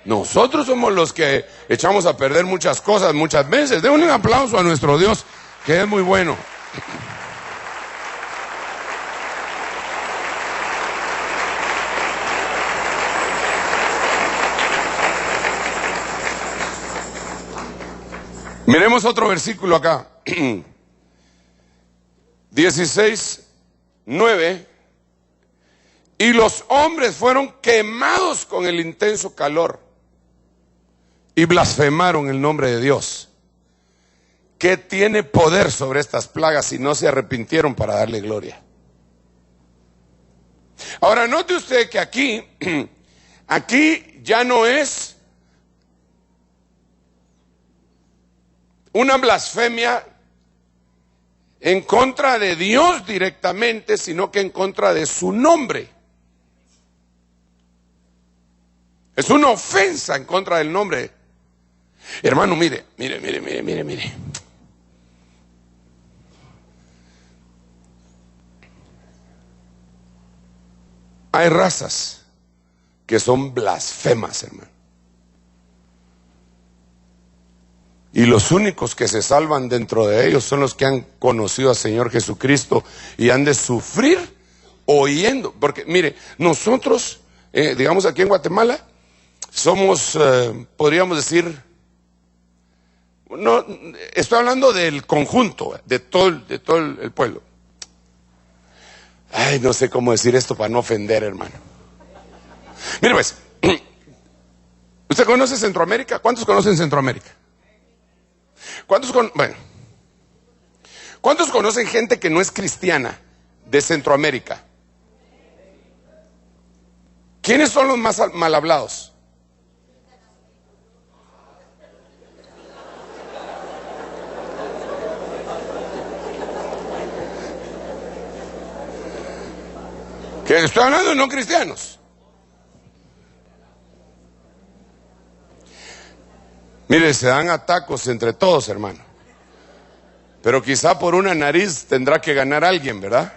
Nosotros somos los que echamos a perder muchas cosas muchas veces. Denle un aplauso a nuestro Dios, que es muy bueno. Miremos otro versículo acá. 16:9. Y los hombres fueron quemados con el intenso calor y blasfemaron el nombre de Dios, que tiene poder sobre estas plagas, si no se arrepintieron para darle gloria. Ahora note usted que aquí ya no es una blasfemia en contra de Dios directamente, sino que en contra de su nombre. Es una ofensa en contra del nombre. Hermano, mire. Hay razas que son blasfemas, hermano. Y los únicos que se salvan dentro de ellos son los que han conocido al Señor Jesucristo y han de sufrir oyendo. Porque mire, nosotros, digamos aquí en Guatemala, somos, podríamos decir, no, estoy hablando del conjunto, de todo el pueblo. Ay, no sé cómo decir esto para no ofender, hermano. Mire pues, ¿usted conoce Centroamérica? ¿Cuántos conocen Centroamérica? ¿Cuántos conocen gente que no es cristiana de Centroamérica? ¿Quiénes son los más mal hablados? Que estoy hablando de no cristianos. Mire, se dan atacos entre todos, hermano. Pero quizá por una nariz tendrá que ganar alguien, ¿verdad?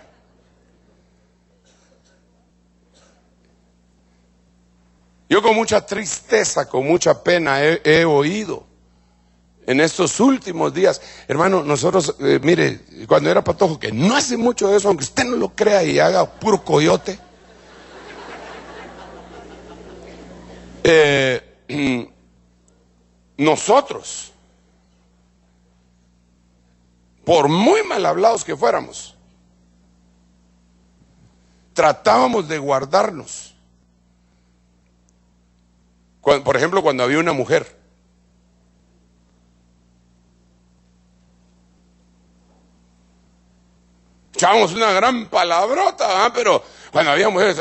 Yo con mucha tristeza, con mucha pena he oído en estos últimos días, hermano, nosotros, mire, cuando era patojo, que no hace mucho de eso, aunque usted no lo crea y haga puro coyote. Nosotros, por muy mal hablados que fuéramos, tratábamos de guardarnos. Por ejemplo, cuando había una mujer, echábamos una gran palabrota, pero cuando había mujeres,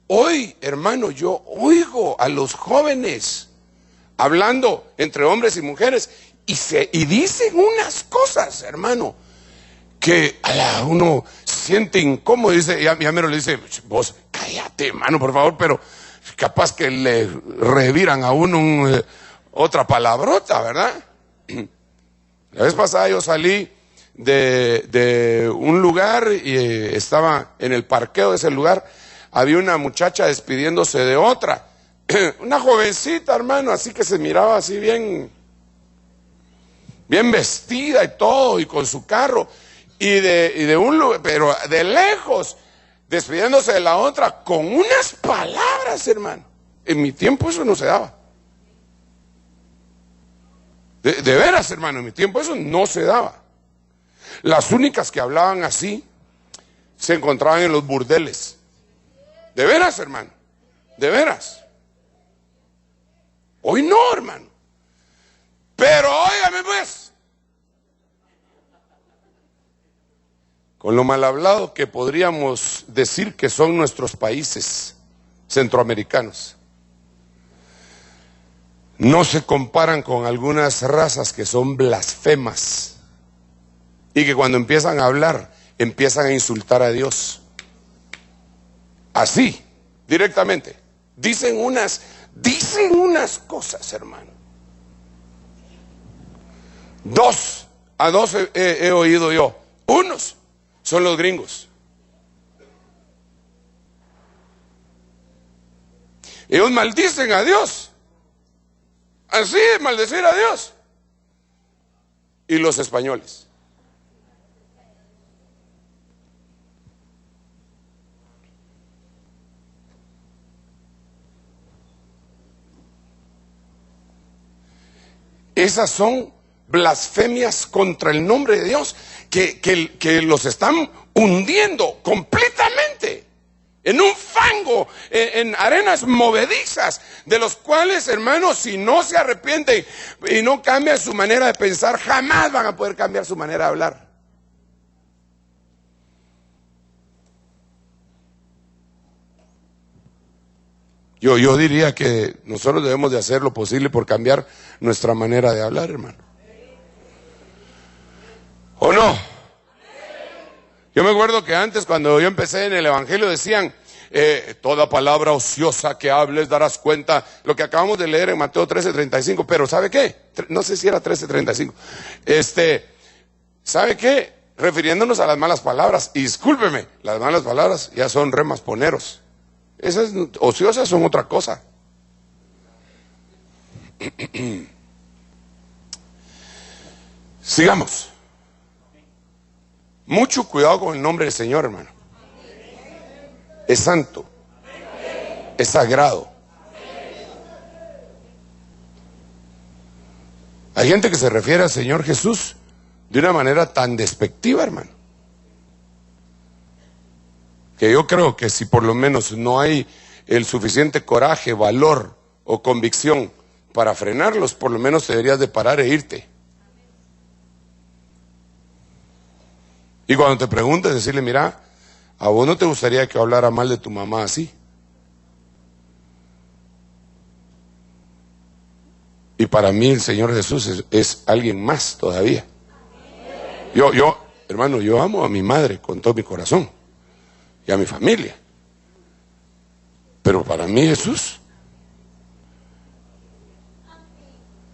hoy, hermano, yo oigo a los jóvenes hablando entre hombres y mujeres y dicen unas cosas, hermano, que uno siente incómodo. Dice, ya mero le dice, vos cállate, hermano, por favor, pero capaz que le reviran a uno otra palabrota, ¿verdad? La vez pasada yo salí de un lugar y estaba en el parqueo de ese lugar, había una muchacha despidiéndose de otra. Una jovencita, hermano, así que se miraba así bien vestida y todo, y con su carro, y de un lugar, pero de lejos, despidiéndose de la otra, con unas palabras, hermano. En mi tiempo eso no se daba. De veras, hermano, en mi tiempo eso no se daba. Las únicas que hablaban así se encontraban en los burdeles. De veras, hermano, de veras. Hoy no, hermano. Pero óigame pues, con lo mal hablado que podríamos decir que son nuestros países centroamericanos, no se comparan con algunas razas que son blasfemas y que cuando empiezan a hablar empiezan a insultar a Dios. Así, directamente. Dicen unas cosas, hermano. 2 he oído yo. Unos son los gringos. Ellos maldicen a Dios. Así es maldecir a Dios. Y los españoles. Esas son blasfemias contra el nombre de Dios que los están hundiendo completamente en un fango, en arenas movedizas, de los cuales, hermanos, si no se arrepienten y no cambian su manera de pensar, jamás van a poder cambiar su manera de hablar. Yo diría que nosotros debemos de hacer lo posible por cambiar nuestra manera de hablar, hermano. ¿O no? Yo me acuerdo que antes, cuando yo empecé en el Evangelio, decían, toda palabra ociosa que hables darás cuenta, lo que acabamos de leer en Mateo 13:35, pero ¿sabe qué? No sé si era 13:35. ¿Sabe qué? Refiriéndonos a las malas palabras, y discúlpeme, las malas palabras ya son remasponeros. Esas ociosas son otra cosa. Sigamos. Mucho cuidado con el nombre del Señor, hermano. Es santo. Es sagrado. Hay gente que se refiere al Señor Jesús de una manera tan despectiva, hermano, que yo creo que si por lo menos no hay el suficiente coraje, valor o convicción para frenarlos, por lo menos te deberías de parar e irte. Y cuando te preguntes, decirle, mira, ¿a vos no te gustaría que hablara mal de tu mamá así? Y para mí el Señor Jesús es alguien más todavía. Hermano, yo amo a mi madre con todo mi corazón y a mi familia. Pero para mí Jesús,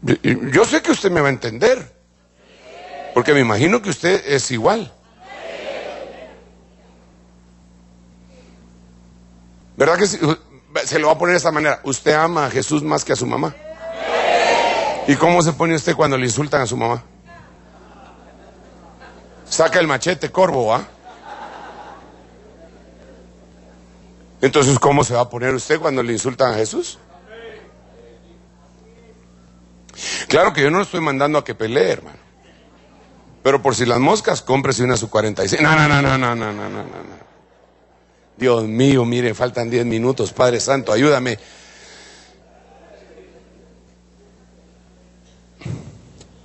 yo sé que usted me va a entender, porque me imagino que usted es igual. ¿Verdad que se lo va a poner de esta manera? ¿Usted ama a Jesús más que a su mamá? ¿Y cómo se pone usted cuando le insultan a su mamá? Saca el machete, corvo, ¿ah? Entonces, ¿cómo se va a poner usted cuando le insultan a Jesús? Claro que yo no lo estoy mandando a que pelee, hermano. Pero por si las moscas, cómprese una su 46. No. Dios mío, mire, faltan 10 minutos, Padre Santo, ayúdame.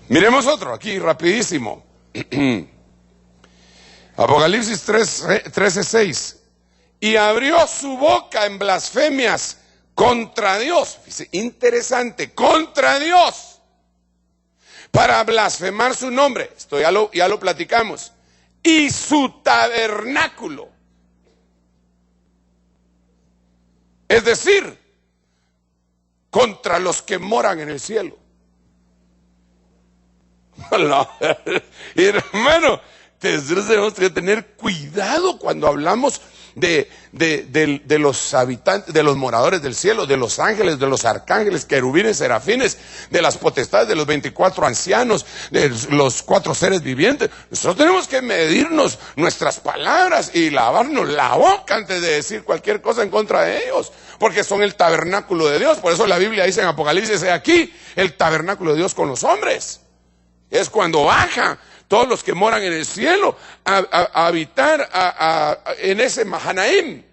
Miremos otro aquí, rapidísimo. Apocalipsis 13:6. Y abrió su boca en blasfemias contra Dios. Dice, interesante, contra Dios, para blasfemar su nombre. Esto ya lo platicamos. Y su tabernáculo. Es decir, contra los que moran en el cielo. No, hermano, nosotros tenemos que tener cuidado cuando hablamos de los habitantes, de los moradores del cielo, de los ángeles, de los arcángeles, querubines, serafines, de las potestades, de los 24 ancianos, de los 4 seres vivientes. Nosotros tenemos que medirnos nuestras palabras y lavarnos la boca antes de decir cualquier cosa en contra de ellos, porque son el tabernáculo de Dios. Por eso la Biblia dice en Apocalipsis, he aquí el tabernáculo de Dios con los hombres. Es cuando baja todos los que moran en el cielo a habitar en ese Mahanaim,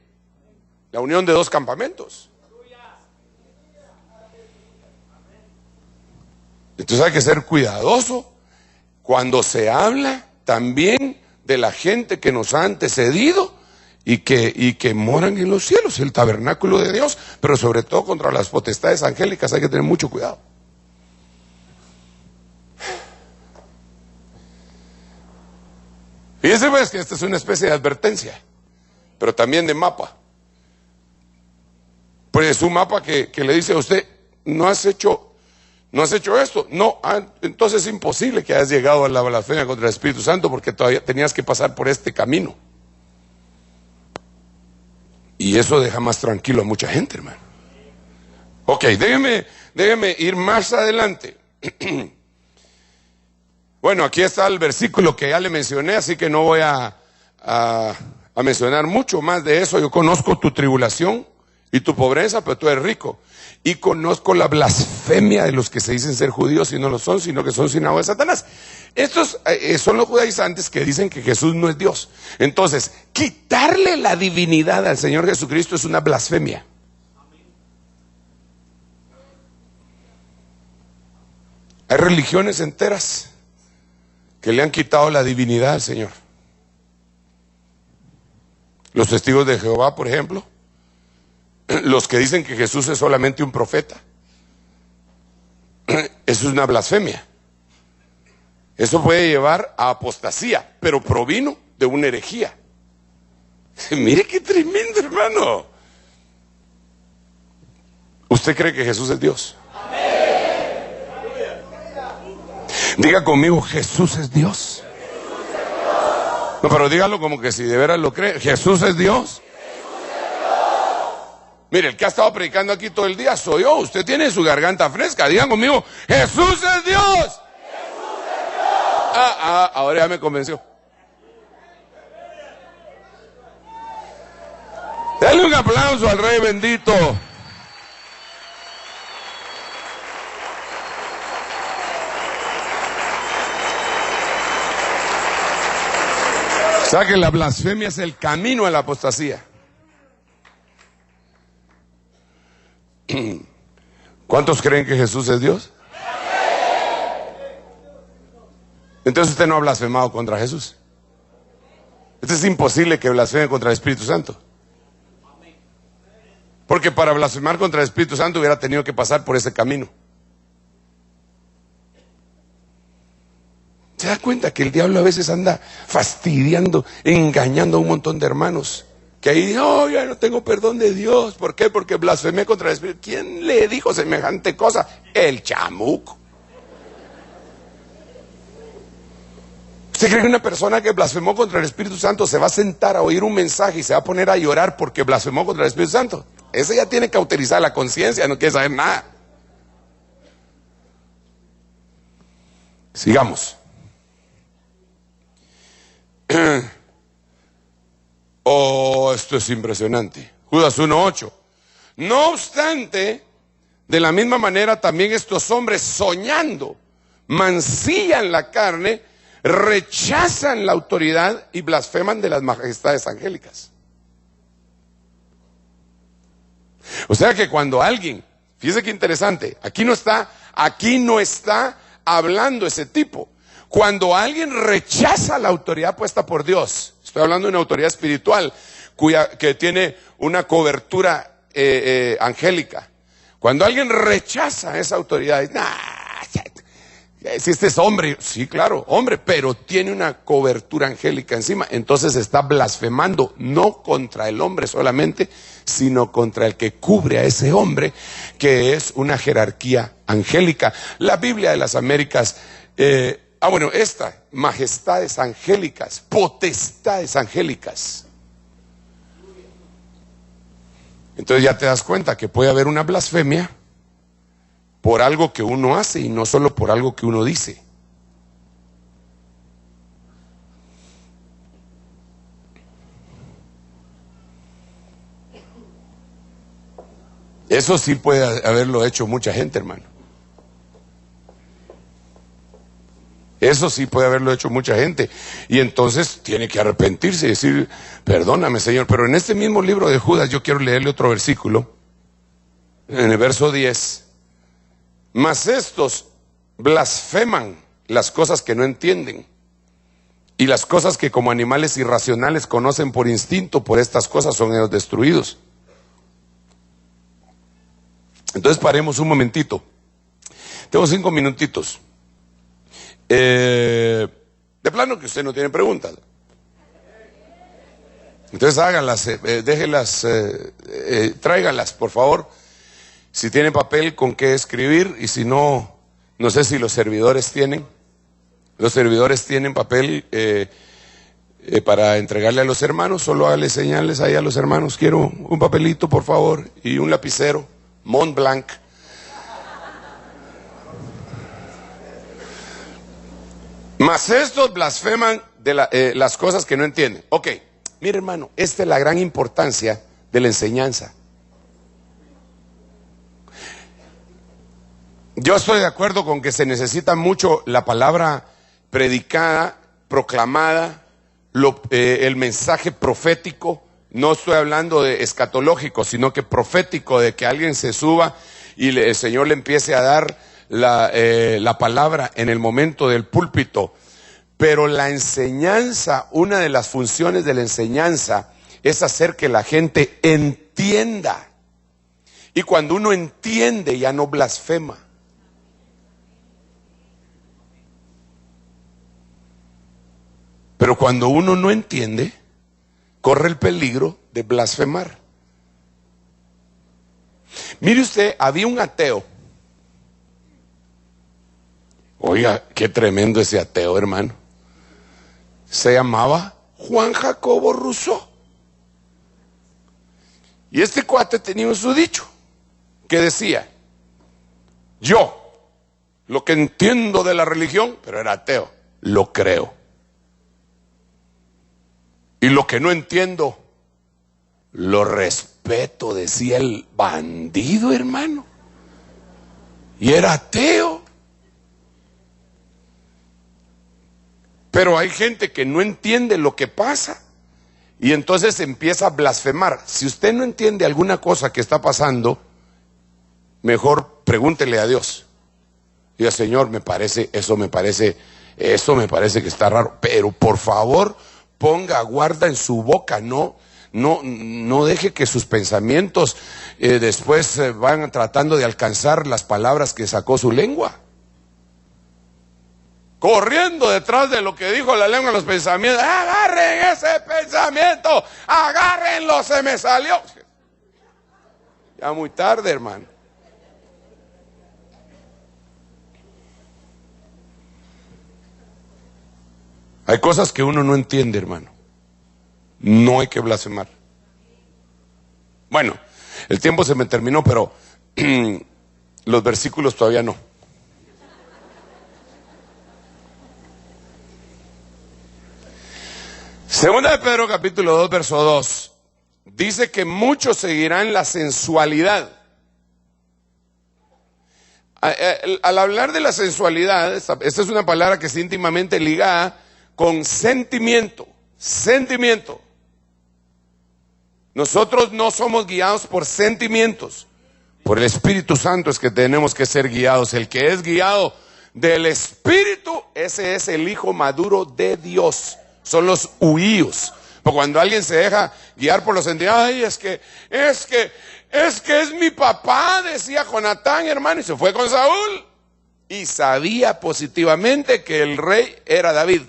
la unión de 2 campamentos. Entonces hay que ser cuidadoso cuando se habla también de la gente que nos ha antecedido y que moran en los cielos, el tabernáculo de Dios, pero sobre todo contra las potestades angélicas hay que tener mucho cuidado. Fíjense pues que esta es una especie de advertencia, pero también de mapa. Pues es un mapa que le dice a usted, no has hecho esto. No, entonces es imposible que hayas llegado a la blasfemia contra el Espíritu Santo porque todavía tenías que pasar por este camino. Y eso deja más tranquilo a mucha gente, hermano. Ok, déjeme ir más adelante. Bueno, aquí está el versículo que ya le mencioné, así que no voy a mencionar mucho más de eso. Yo conozco tu tribulación y tu pobreza, pero tú eres rico. y conozco la blasfemia de los que se dicen ser judíos y no lo son, sino que son sinagoga de Satanás. Estos son los judaizantes que dicen que Jesús no es Dios. Entonces, quitarle la divinidad al Señor Jesucristo es una blasfemia. Hay religiones enteras que le han quitado la divinidad al Señor. Los testigos de Jehová, por ejemplo, los que dicen que Jesús es solamente un profeta. Eso es una blasfemia. Eso puede llevar a apostasía, pero provino de una herejía. Mire qué tremendo, hermano. ¿Usted cree que Jesús es Dios? Diga conmigo, Jesús es Dios. No, pero dígalo como que si de veras lo cree. Jesús es Dios. Mire, el que ha estado predicando aquí todo el día soy yo. Usted tiene su garganta fresca. Digan conmigo, Jesús es Dios. Ahora ya me convenció. Dale un aplauso al Rey bendito. O sea que la blasfemia es el camino a la apostasía. ¿Cuántos creen que Jesús es Dios? Entonces usted no ha blasfemado contra Jesús. Es imposible que blasfeme contra el Espíritu Santo. Porque para blasfemar contra el Espíritu Santo hubiera tenido que pasar por ese camino. ¿Se da cuenta que el diablo a veces anda fastidiando, engañando a un montón de hermanos? Que ahí, oh, ya no tengo perdón de Dios. ¿Por qué? Porque blasfemé contra el Espíritu. ¿Quién le dijo semejante cosa? El chamuco. ¿Usted cree que una persona que blasfemó contra el Espíritu Santo se va a sentar a oír un mensaje y se va a poner a llorar porque blasfemó contra el Espíritu Santo? Ese ya tiene cauterizada la conciencia, no quiere saber nada. Sigamos. Oh, esto es impresionante. Judas 1:8. No obstante, de la misma manera también estos hombres, soñando, mancillan la carne, rechazan la autoridad y blasfeman de las majestades angélicas. O sea que cuando alguien, fíjese qué interesante, aquí no está hablando ese tipo. Cuando alguien rechaza la autoridad puesta por Dios, estoy hablando de una autoridad espiritual que tiene una cobertura angélica. Cuando alguien rechaza esa autoridad, si este es hombre, sí, claro, hombre, pero tiene una cobertura angélica encima, entonces está blasfemando no contra el hombre solamente, sino contra el que cubre a ese hombre, que es una jerarquía angélica. La Biblia de las Américas, majestades angélicas, potestades angélicas. Entonces ya te das cuenta que puede haber una blasfemia por algo que uno hace y no solo por algo que uno dice. Eso sí puede haberlo hecho mucha gente, hermano. Eso sí puede haberlo hecho mucha gente. Y entonces tiene que arrepentirse y decir, perdóname, Señor. Pero en este mismo libro de Judas yo quiero leerle otro versículo. En el verso 10. Mas estos blasfeman las cosas que no entienden, y las cosas que como animales irracionales conocen por instinto, por estas cosas son ellos destruidos. Entonces paremos un momentito. Tengo 5 minutitos. De plano que usted no tiene preguntas. Entonces háganlas, déjenlas, tráiganlas, por favor. Si tiene papel con qué escribir, y si no, no sé si los servidores tienen. Los servidores tienen papel para entregarle a los hermanos. Solo háganle señales ahí a los hermanos. Quiero un papelito, por favor, y un lapicero, Mont Blanc. Mas estos blasfeman de las cosas que no entienden. Ok, mire, hermano, esta es la gran importancia de la enseñanza. Yo estoy de acuerdo con que se necesita mucho la palabra predicada, proclamada, el mensaje profético. No estoy hablando de escatológico, sino que profético, de que alguien se suba y el Señor le empiece a dar la palabra en el momento del púlpito. Pero la enseñanza, una de las funciones de la enseñanza es hacer que la gente entienda. Y cuando uno entiende, ya no blasfema. Pero cuando uno no entiende, corre el peligro de blasfemar. Mire usted, había un ateo. Oiga, qué tremendo ese ateo, hermano. Se llamaba Juan Jacobo Rousseau. Y este cuate tenía su dicho, que decía: yo, lo que entiendo de la religión, pero era ateo, lo creo. Y lo que no entiendo, lo respeto, decía el bandido, hermano. Y era ateo. Pero hay gente que no entiende lo que pasa y entonces empieza a blasfemar. Si usted no entiende alguna cosa que está pasando, mejor pregúntele a Dios. Diga: Señor, eso me parece que está raro. Pero por favor, ponga guarda en su boca, no deje que sus pensamientos después van tratando de alcanzar las palabras que sacó su lengua. Corriendo detrás de lo que dijo la lengua, los pensamientos. Agarren ese pensamiento, agárrenlo, se me salió. Ya muy tarde, hermano. Hay cosas que uno no entiende, hermano. No hay que blasfemar. Bueno, el tiempo se me terminó, pero los versículos todavía no. Segunda de Pedro capítulo 2 verso 2 dice que muchos seguirán la sensualidad. Al hablar de la sensualidad, esta es una palabra que está íntimamente ligada con sentimiento. Sentimiento. Nosotros no somos guiados por sentimientos. Por el Espíritu Santo es que tenemos que ser guiados. El que es guiado del Espíritu, ese es el hijo maduro de Dios. Son los huíos. Porque cuando alguien se deja guiar por los sentimientos, ay, es que es mi papá, decía Jonatán, hermano, y se fue con Saúl. Y sabía positivamente que el rey era David.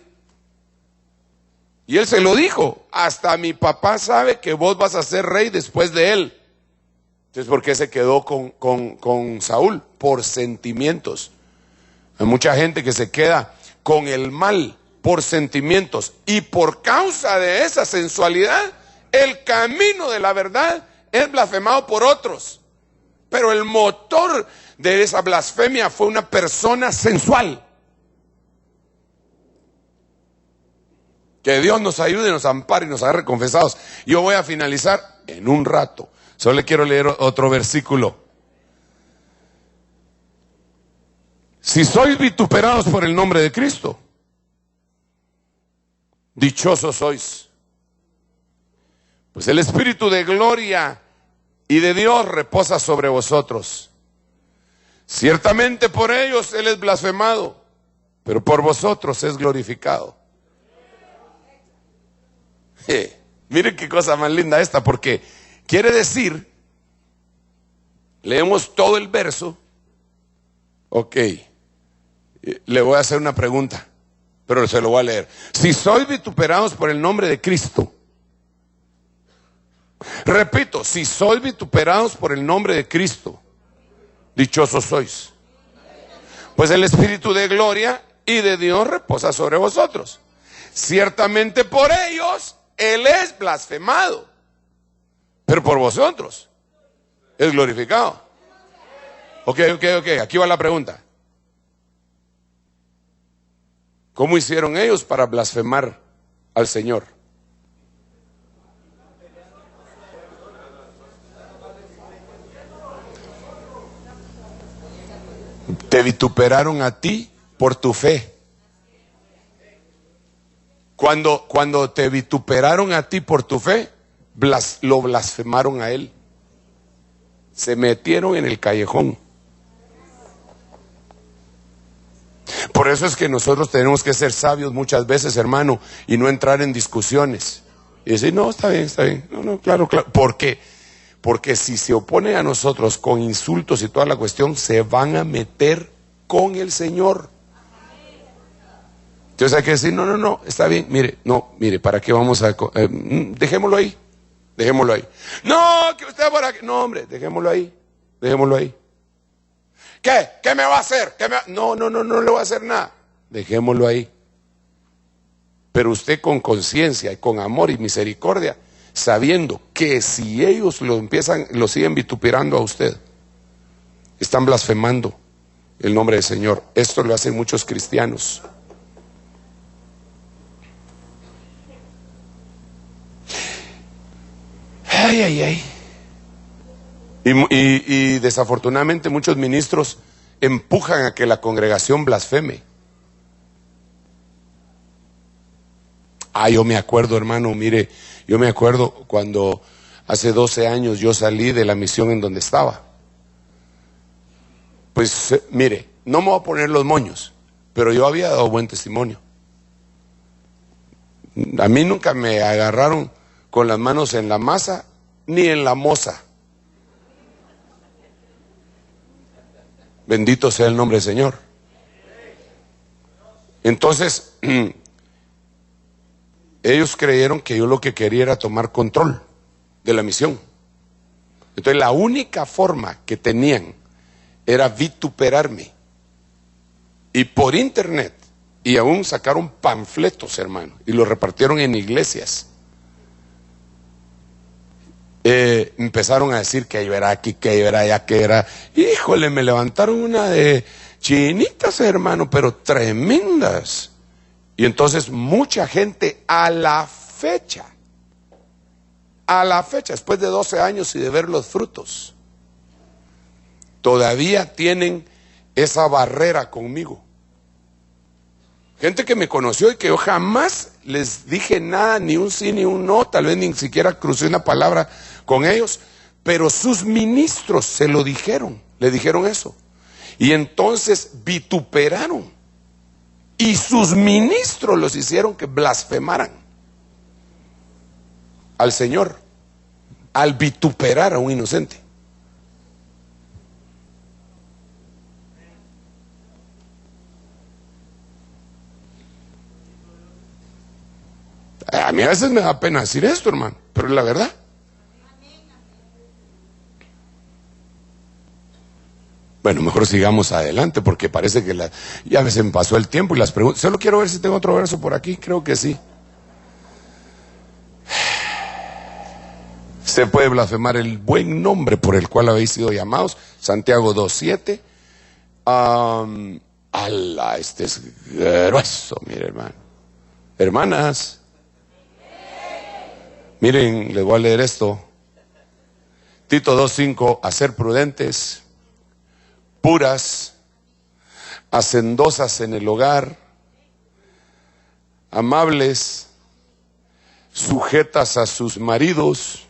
Y él se lo dijo: hasta mi papá sabe que vos vas a ser rey después de él. Entonces, ¿por qué se quedó con Saúl? Por sentimientos. Hay mucha gente que se queda con el mal por sentimientos, y por causa de esa sensualidad, el camino de la verdad es blasfemado por otros. Pero el motor de esa blasfemia fue una persona sensual. Que Dios nos ayude, nos ampare y nos agarre confesados. Yo voy a finalizar en un rato. Solo le quiero leer otro versículo. Si sois vituperados por el nombre de Cristo, dichosos sois, pues el Espíritu de gloria y de Dios reposa sobre vosotros. Ciertamente por ellos Él es blasfemado, pero por vosotros es glorificado. Miren qué cosa más linda esta, porque quiere decir, leemos todo el verso. Ok, le voy a hacer una pregunta, pero se lo voy a leer. Si sois vituperados por el nombre de Cristo, repito, si sois vituperados por el nombre de Cristo, dichosos sois, pues el Espíritu de gloria y de Dios reposa sobre vosotros. Ciertamente por ellos Él es blasfemado, pero por vosotros es glorificado. Ok, aquí va la pregunta. ¿Cómo hicieron ellos para blasfemar al Señor? Te vituperaron a ti por tu fe. Cuando te vituperaron a ti por tu fe, lo blasfemaron a él. Se metieron en el callejón. Por eso es que nosotros tenemos que ser sabios muchas veces, hermano, y no entrar en discusiones. Y decir, no, está bien, está bien. No, claro. ¿Por qué? Porque si se opone a nosotros con insultos y toda la cuestión, se van a meter con el Señor. Entonces hay que decir, no, está bien, mire, ¿para qué vamos a...? Dejémoslo ahí. No, que usted por aquí... No, hombre, dejémoslo ahí. ¿Qué? ¿Qué me va a hacer? No le voy a hacer nada. Dejémoslo ahí. Pero usted con conciencia y con amor y misericordia, sabiendo que si ellos lo siguen vituperando a usted, están blasfemando el nombre del Señor. Esto lo hacen muchos cristianos. Ay. Y desafortunadamente muchos ministros empujan a que la congregación blasfeme. Yo me acuerdo, hermano, mire, yo me acuerdo cuando hace 12 años yo salí de la misión en donde estaba. Pues mire, no me voy a poner los moños, pero yo había dado buen testimonio. A mí nunca me agarraron con las manos en la masa ni en la moza. Bendito sea el nombre del Señor. Entonces, ellos creyeron que yo lo que quería era tomar control de la misión. Entonces, la única forma que tenían era vituperarme. Y por internet, y aún sacaron panfletos, hermano, y los repartieron en iglesias. Empezaron a decir que yo era aquí, que yo era allá, que era... Híjole, me levantaron una de chinitas, hermano, pero tremendas. Y entonces mucha gente a la fecha, después de 12 años y de ver los frutos, todavía tienen esa barrera conmigo. Gente que me conoció y que yo jamás les dije nada, ni un sí ni un no, tal vez ni siquiera crucé una palabra con ellos, pero sus ministros se lo dijeron, le dijeron eso. Y entonces vituperaron. Y sus ministros los hicieron que blasfemaran al Señor, al vituperar a un inocente. A mí a veces me da pena decir esto, hermano, pero es la verdad. Bueno, mejor sigamos adelante porque parece que ya se me pasó el tiempo y las preguntas. Solo quiero ver si tengo otro verso por aquí, creo que sí. Se puede blasfemar el buen nombre por el cual habéis sido llamados. Santiago 2:7. Este es grueso, mire, hermano. Hermanas, miren, les voy a leer esto. Tito 2:5, a ser prudentes, puras, hacendosas en el hogar, amables, sujetas a sus maridos.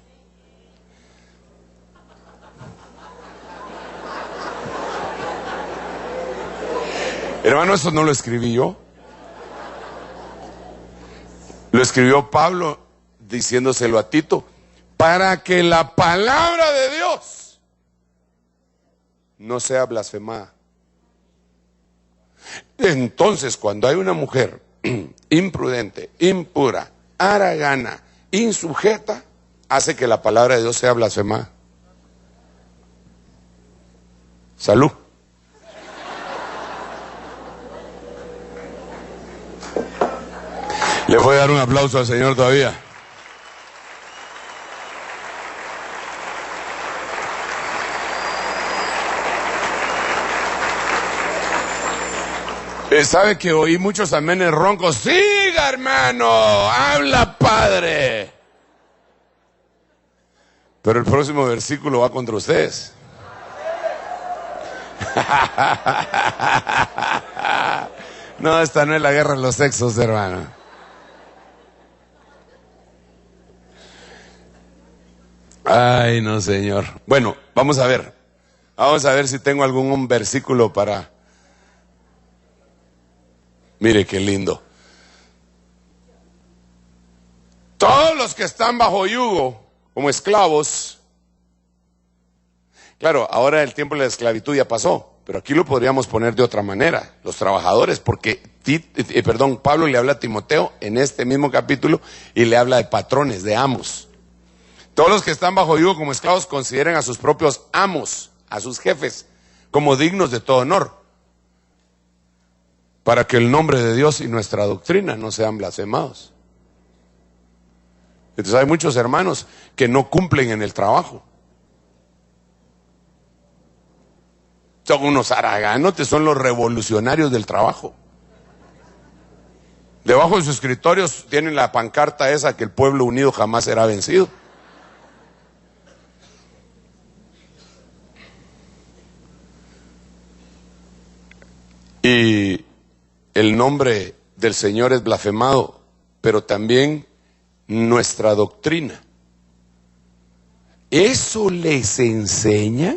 Hermano, eso no lo escribí yo. Lo escribió Pablo diciéndoselo a Tito, para que la palabra de Dios no sea blasfemada. Entonces, cuando hay una mujer imprudente, impura, haragana, insujeta, hace que la palabra de Dios sea blasfemada. Salud. Le voy a dar un aplauso al Señor todavía. ¿Sabe que oí muchos amenes roncos? Siga, hermano, habla, padre. Pero el próximo versículo va contra ustedes. No, esta no es la guerra de los sexos, hermano. Ay, no, Señor. Bueno, vamos a ver. Vamos a ver si tengo algún versículo para... Mire qué lindo. Todos los que están bajo yugo, como esclavos. Claro, ahora el tiempo de la esclavitud ya pasó, pero aquí lo podríamos poner de otra manera. Los trabajadores, porque Pablo le habla a Timoteo en este mismo capítulo y le habla de patrones, de amos. Todos los que están bajo yugo como esclavos consideren a sus propios amos, a sus jefes, como dignos de todo honor, para que el nombre de Dios y nuestra doctrina no sean blasfemados. Entonces hay muchos hermanos que no cumplen en el trabajo. Son unos haraganotes, son los revolucionarios del trabajo. Debajo de sus escritorios tienen la pancarta esa que el pueblo unido jamás será vencido. Y el nombre del Señor es blasfemado, pero también nuestra doctrina. ¿Eso les enseña?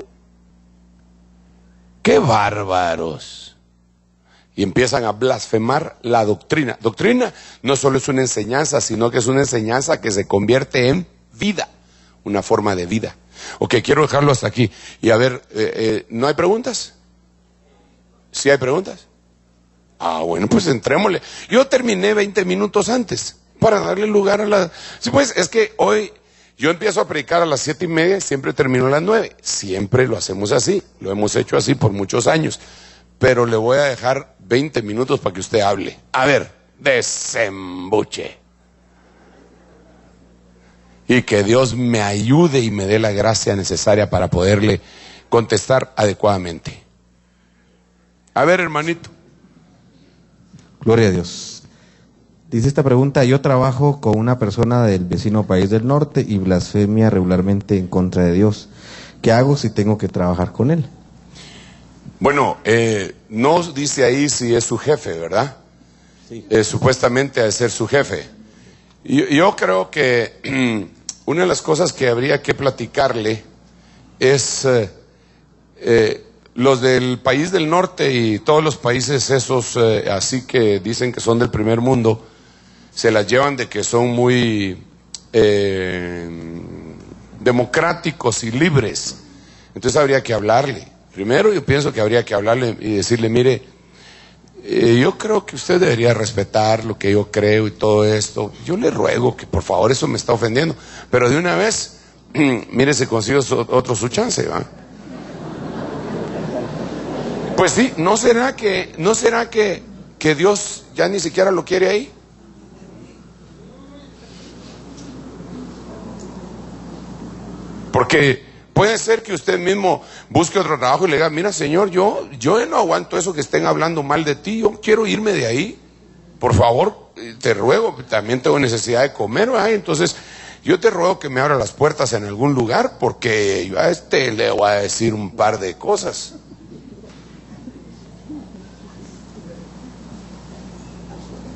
¡Qué bárbaros! Y empiezan a blasfemar la doctrina. Doctrina no solo es una enseñanza, sino que es una enseñanza que se convierte en vida, una forma de vida. Ok, quiero dejarlo hasta aquí. Y a ver, ¿no hay preguntas? ¿Sí hay preguntas? Ah, bueno, pues entrémosle. Yo terminé 20 minutos antes para darle lugar a la... Sí, pues es que hoy yo empiezo a predicar a las 7:30 y siempre termino a las 9. Siempre lo hacemos así, lo hemos hecho así por muchos años. Pero le voy a dejar 20 minutos para que usted hable. A ver, desembuche. Y que Dios me ayude y me dé la gracia necesaria para poderle contestar adecuadamente. A ver, hermanito. Gloria a Dios. Dice esta pregunta: yo trabajo con una persona del vecino país del norte y blasfemia regularmente en contra de Dios. ¿Qué hago si tengo que trabajar con él? Bueno, no dice ahí si es su jefe, ¿verdad? Sí. Supuestamente ha de ser su jefe. Yo creo que una de las cosas que habría que platicarle es los del país del norte y todos los países esos así que dicen que son del primer mundo, se las llevan de que son muy democráticos y libres. Entonces habría que hablarle. Primero yo pienso que habría que hablarle y decirle: mire, yo creo que usted debería respetar lo que yo creo y todo esto. Yo le ruego que por favor, eso me está ofendiendo. Pero de una vez, mire, se consigue otro su chance, ¿va? Pues sí, ¿no será que Dios ya ni siquiera lo quiere ahí? Porque puede ser que usted mismo busque otro trabajo y le diga: mira, Señor, yo no aguanto eso que estén hablando mal de ti, yo quiero irme de ahí. Por favor, te ruego, también tengo necesidad de comer, ¿verdad? Entonces, yo te ruego que me abra las puertas en algún lugar, porque yo a le voy a decir un par de cosas.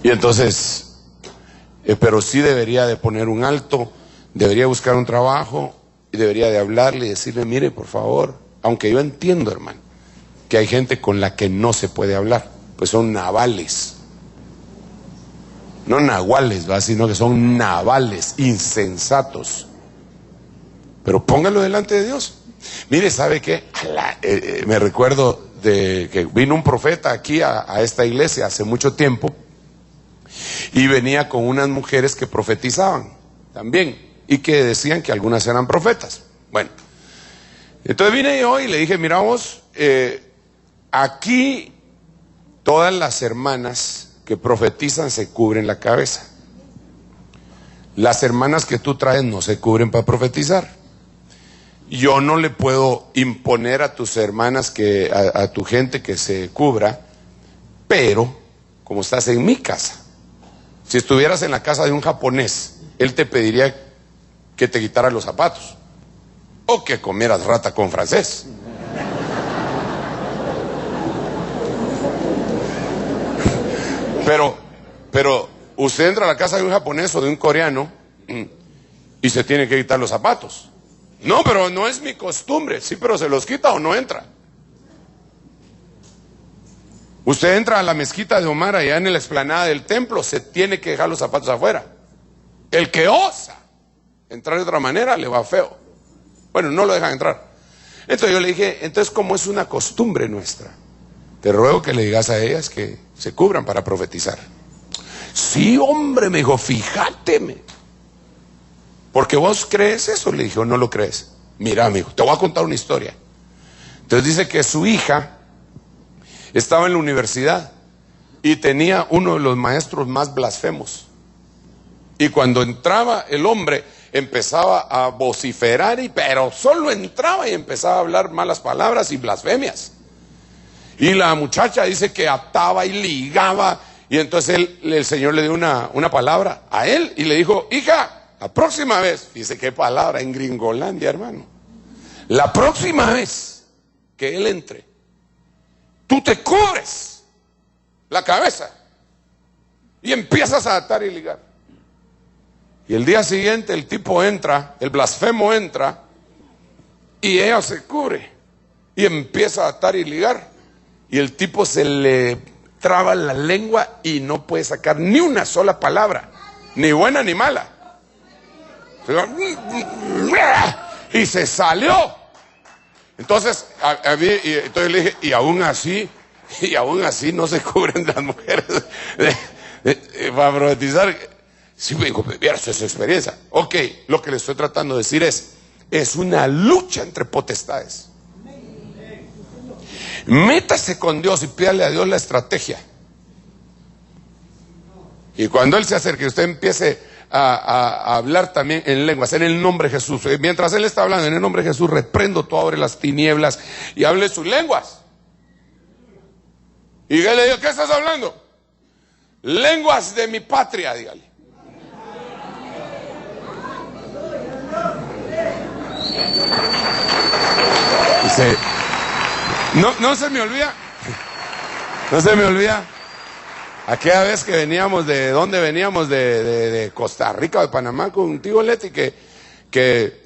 Y entonces, pero sí debería de poner un alto, debería buscar un trabajo y debería de hablarle y decirle: mire, por favor, aunque yo entiendo, hermano, que hay gente con la que no se puede hablar, pues son navales. No nahuales, ¿va? Sino que son navales, insensatos. Pero póngalo delante de Dios. Mire, ¿sabe qué? Me recuerdo de que vino un profeta aquí a esta iglesia hace mucho tiempo. Y venía con unas mujeres que profetizaban también y que decían que algunas eran profetas. Bueno, entonces vine yo y le dije: mira vos, aquí todas las hermanas que profetizan se cubren la cabeza. Las hermanas que tú traes no se cubren para profetizar. Yo no le puedo imponer a tus hermanas, a tu gente, que se cubra, pero como estás en mi casa, si estuvieras en la casa de un japonés, él te pediría que te quitaras los zapatos o que comieras rata con francés. Pero usted entra a la casa de un japonés o de un coreano y se tiene que quitar los zapatos. No, pero no es mi costumbre. Sí, pero se los quita o no entra. Usted entra a la mezquita de Omar allá en la explanada del templo, se tiene que dejar los zapatos afuera. El que osa entrar de otra manera le va feo. Bueno, no lo dejan entrar. Entonces yo le dije, entonces como es una costumbre nuestra, te ruego que le digas a ellas que se cubran para profetizar. Sí, hombre, me dijo, fíjate. Porque vos crees eso, le dije, o no lo crees. Mira, amigo, te voy a contar una historia. Entonces dice que su hija estaba en la universidad y tenía uno de los maestros más blasfemos. Y cuando entraba el hombre, empezaba a vociferar, pero solo entraba y empezaba a hablar malas palabras y blasfemias. Y la muchacha dice que ataba y ligaba, y entonces el Señor le dio una palabra a él y le dijo, hija, la próxima vez, dice qué palabra en Gringolandia, hermano, la próxima vez que él entre, tú te cubres la cabeza y empiezas a atar y ligar. Y el día siguiente el tipo entra, el blasfemo entra, y ella se cubre y empieza a atar y ligar. Y el tipo se le traba la lengua y no puede sacar ni una sola palabra, ni buena ni mala. Y se salió. Entonces, entonces le dije, y aún así no se cubren las mujeres para profetizar. Sí, me dijo, vieras esa experiencia. Ok, lo que le estoy tratando de decir es una lucha entre potestades. Métase con Dios y pídale a Dios la estrategia. Y cuando Él se acerque, usted empiece a hablar también en lenguas, en el nombre de Jesús. Mientras Él está hablando en el nombre de Jesús, reprendo tú ahora las tinieblas y hable sus lenguas. Y Él le dijo, ¿qué estás hablando? Lenguas de mi patria, dígale. Dice, no se me olvida aquella vez que veníamos de Costa Rica o de Panamá con un tío Leti que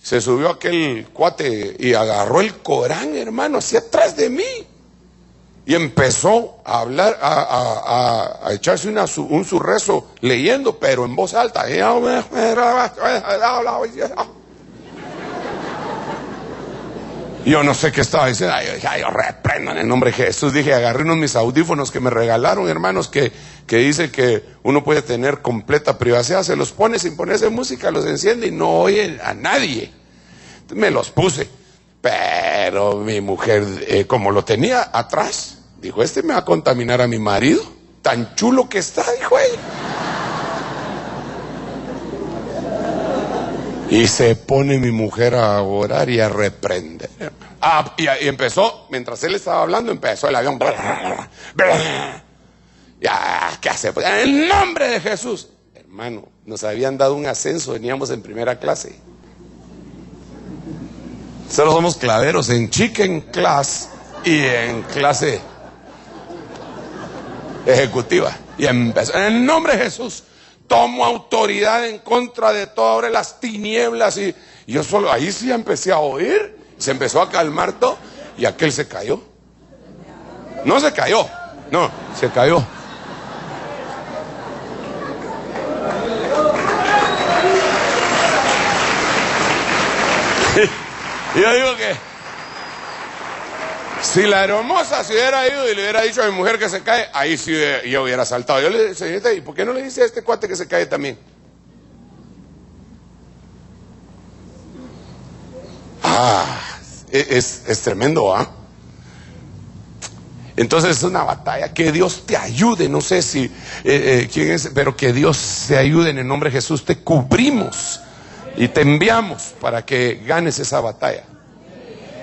se subió aquel cuate y agarró el Corán, hermano, hacia atrás de mí y empezó a hablar, a echarse un su rezo leyendo, pero en voz alta. Yo no sé qué estaba diciendo. Yo reprendo en el nombre de Jesús. Dije, agarré unos mis audífonos que me regalaron, hermanos, que dice que uno puede tener completa privacidad. Se los pone sin ponerse música, los enciende y no oye a nadie. Entonces me los puse. Pero mi mujer, como lo tenía atrás, dijo, me va a contaminar a mi marido. Tan chulo que está, dijo ella. Y se pone mi mujer a orar y a reprender. Y empezó, mientras él estaba hablando, empezó el avión. Ya, ¿qué hace? En el nombre de Jesús. Hermano, nos habían dado un ascenso, veníamos en primera clase. Solo somos claveros en chicken class y en clase ejecutiva. Y empezó, en el nombre de Jesús. Tomo autoridad en contra de todas las tinieblas. Y yo solo, ahí sí empecé a oír. Se empezó a calmar todo. Y aquel se cayó. No se cayó. No, se cayó. Y yo digo que si la hermosa se hubiera ido y le hubiera dicho a mi mujer que se cae, ahí sí yo hubiera saltado. Yo le dije, señorita, ¿y por qué no le dice a este cuate que se cae también? Es tremendo, ¿ah? Entonces es una batalla. Que Dios te ayude. No sé si quién es, pero que Dios te ayude en el nombre de Jesús. Te cubrimos y te enviamos para que ganes esa batalla.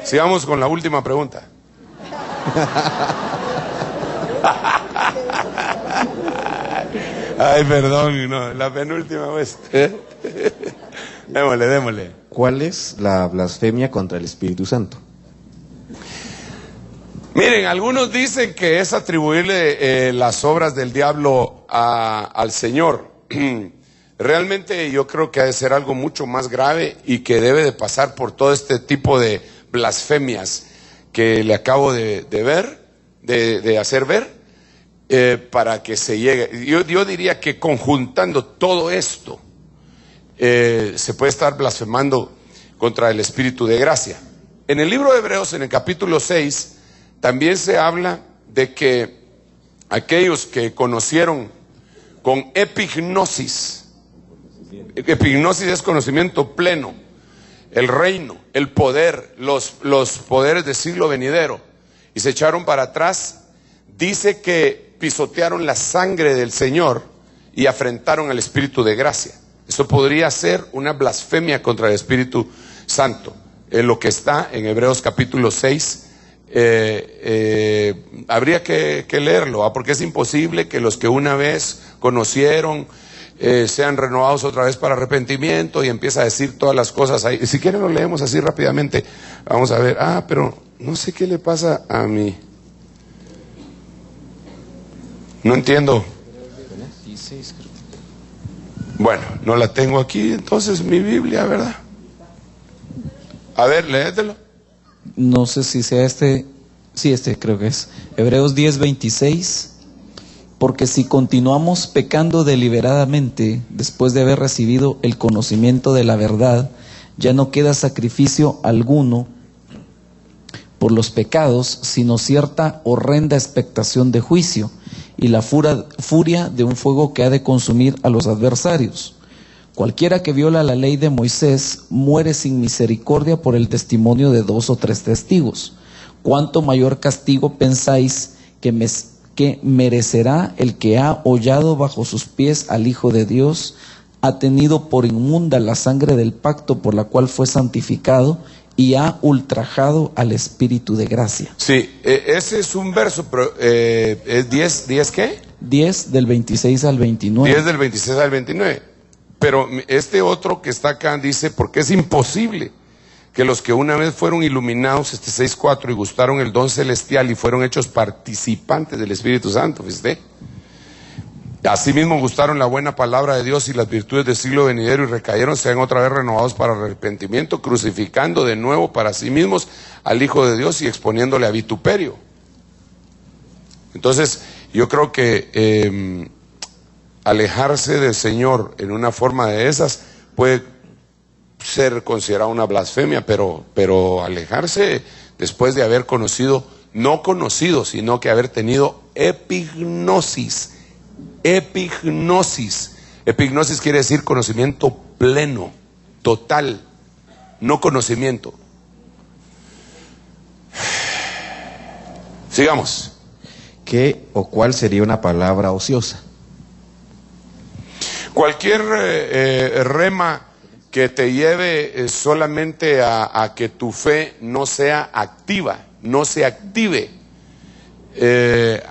Sigamos con la última pregunta. Ay, perdón, no, la penúltima vez. Démosle. ¿Cuál es la blasfemia contra el Espíritu Santo? Miren, algunos dicen que es atribuirle las obras del diablo al Señor. Realmente yo creo que ha de ser algo mucho más grave y que debe de pasar por todo este tipo de blasfemias que le acabo de hacer ver, para que se llegue. Yo diría que conjuntando todo esto, se puede estar blasfemando contra el Espíritu de gracia. En el libro de Hebreos, en el capítulo 6, también se habla de que aquellos que conocieron con epignosis, epignosis es conocimiento pleno, el reino, el poder, los poderes del siglo venidero, y se echaron para atrás, dice que pisotearon la sangre del Señor y afrentaron al Espíritu de gracia. Eso podría ser una blasfemia contra el Espíritu Santo, en lo que está en Hebreos capítulo 6. Habría que leerlo, porque es imposible que los que una vez conocieron sean renovados otra vez para arrepentimiento, y empieza a decir todas las cosas ahí. Si quieren lo leemos así rápidamente. Vamos a ver. Pero no sé qué le pasa a mí. No entiendo. Bueno, no la tengo aquí, entonces mi Biblia, ¿verdad? A ver, léetelo. No sé si sea este. Sí, este creo que es. Hebreos 10:26. Porque si continuamos pecando deliberadamente, después de haber recibido el conocimiento de la verdad, ya no queda sacrificio alguno por los pecados, sino cierta horrenda expectación de juicio y la furia de un fuego que ha de consumir a los adversarios. Cualquiera que viola la ley de Moisés muere sin misericordia por el testimonio de 2 o 3 testigos. ¿Cuánto mayor castigo pensáis que merecerá el que ha hollado bajo sus pies al Hijo de Dios, ha tenido por inmunda la sangre del pacto por la cual fue santificado y ha ultrajado al Espíritu de gracia? Sí, ese es un verso, pero ¿es 10 qué? 10 del 26 al 29. 10 del 26 al 29. Pero este otro que está acá dice, porque es imposible que los que una vez fueron iluminados, 6:4, y gustaron el don celestial y fueron hechos participantes del Espíritu Santo, ¿viste? Asimismo gustaron la buena palabra de Dios y las virtudes del siglo venidero y recayeron, sean otra vez renovados para arrepentimiento, crucificando de nuevo para sí mismos al Hijo de Dios y exponiéndole a vituperio. Entonces, yo creo que alejarse del Señor en una forma de esas puede ser considerado una blasfemia, pero alejarse después de haber conocido, no conocido, sino que haber tenido epignosis. Epignosis quiere decir conocimiento pleno, total, no conocimiento. Sigamos. ¿Qué o cuál sería una palabra ociosa? Cualquier rema que te lleve solamente a que tu fe no sea activa, no se active.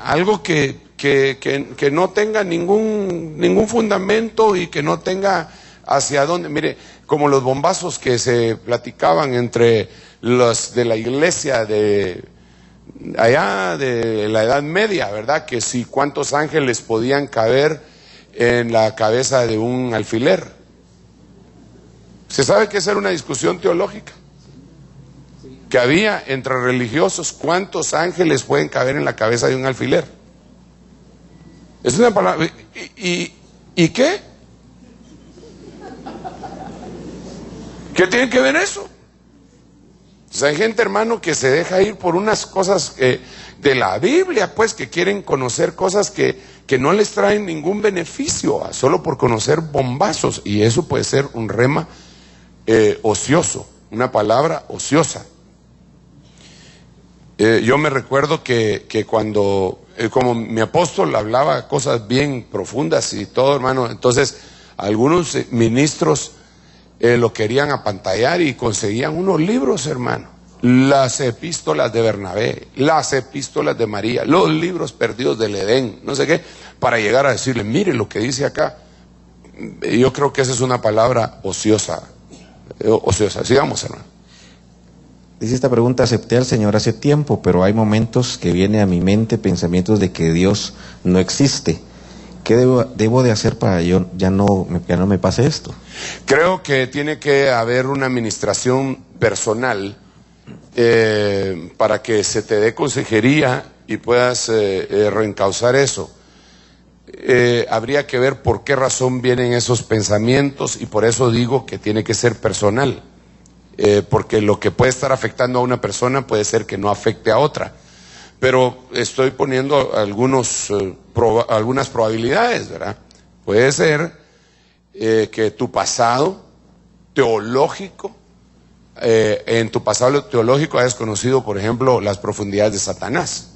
Algo que no tenga ningún fundamento y que no tenga hacia dónde. Mire, como los bombazos que se platicaban entre los de la iglesia de allá de la Edad Media, ¿verdad? Que si cuántos ángeles podían caber en la cabeza de un alfiler. Se sabe que esa era una discusión teológica que había entre religiosos. ¿Cuántos ángeles pueden caber en la cabeza de un alfiler? Es una palabra. ¿Y qué? ¿Qué tiene que ver eso? O sea, hay gente, hermano, que se deja ir por unas cosas de la Biblia, pues, que quieren conocer cosas que no les traen ningún beneficio, solo por conocer bombazos. Y eso puede ser un rema ocioso, una palabra ociosa. Yo me recuerdo que cuando, como mi apóstol hablaba cosas bien profundas y todo, hermano, entonces algunos ministros lo querían apantallar y conseguían unos libros, hermano. Las epístolas de Bernabé, las epístolas de María, los libros perdidos del Edén, no sé qué, para llegar a decirle, mire lo que dice acá. Yo creo que esa es una palabra ociosa. Sigamos, hermano. Dice esta pregunta: acepté al Señor hace tiempo, pero hay momentos que vienen a mi mente pensamientos de que Dios no existe. ¿Qué debo de hacer para ya no me pase esto? Creo que tiene que haber una administración personal para que se te dé consejería y puedas reencauzar eso. Habría que ver por qué razón vienen esos pensamientos, y por eso digo que tiene que ser personal, porque lo que puede estar afectando a una persona puede ser que no afecte a otra. Pero estoy poniendo algunas probabilidades, ¿verdad? Puede ser que tu pasado teológico, en tu pasado teológico hayas conocido, por ejemplo, las profundidades de Satanás.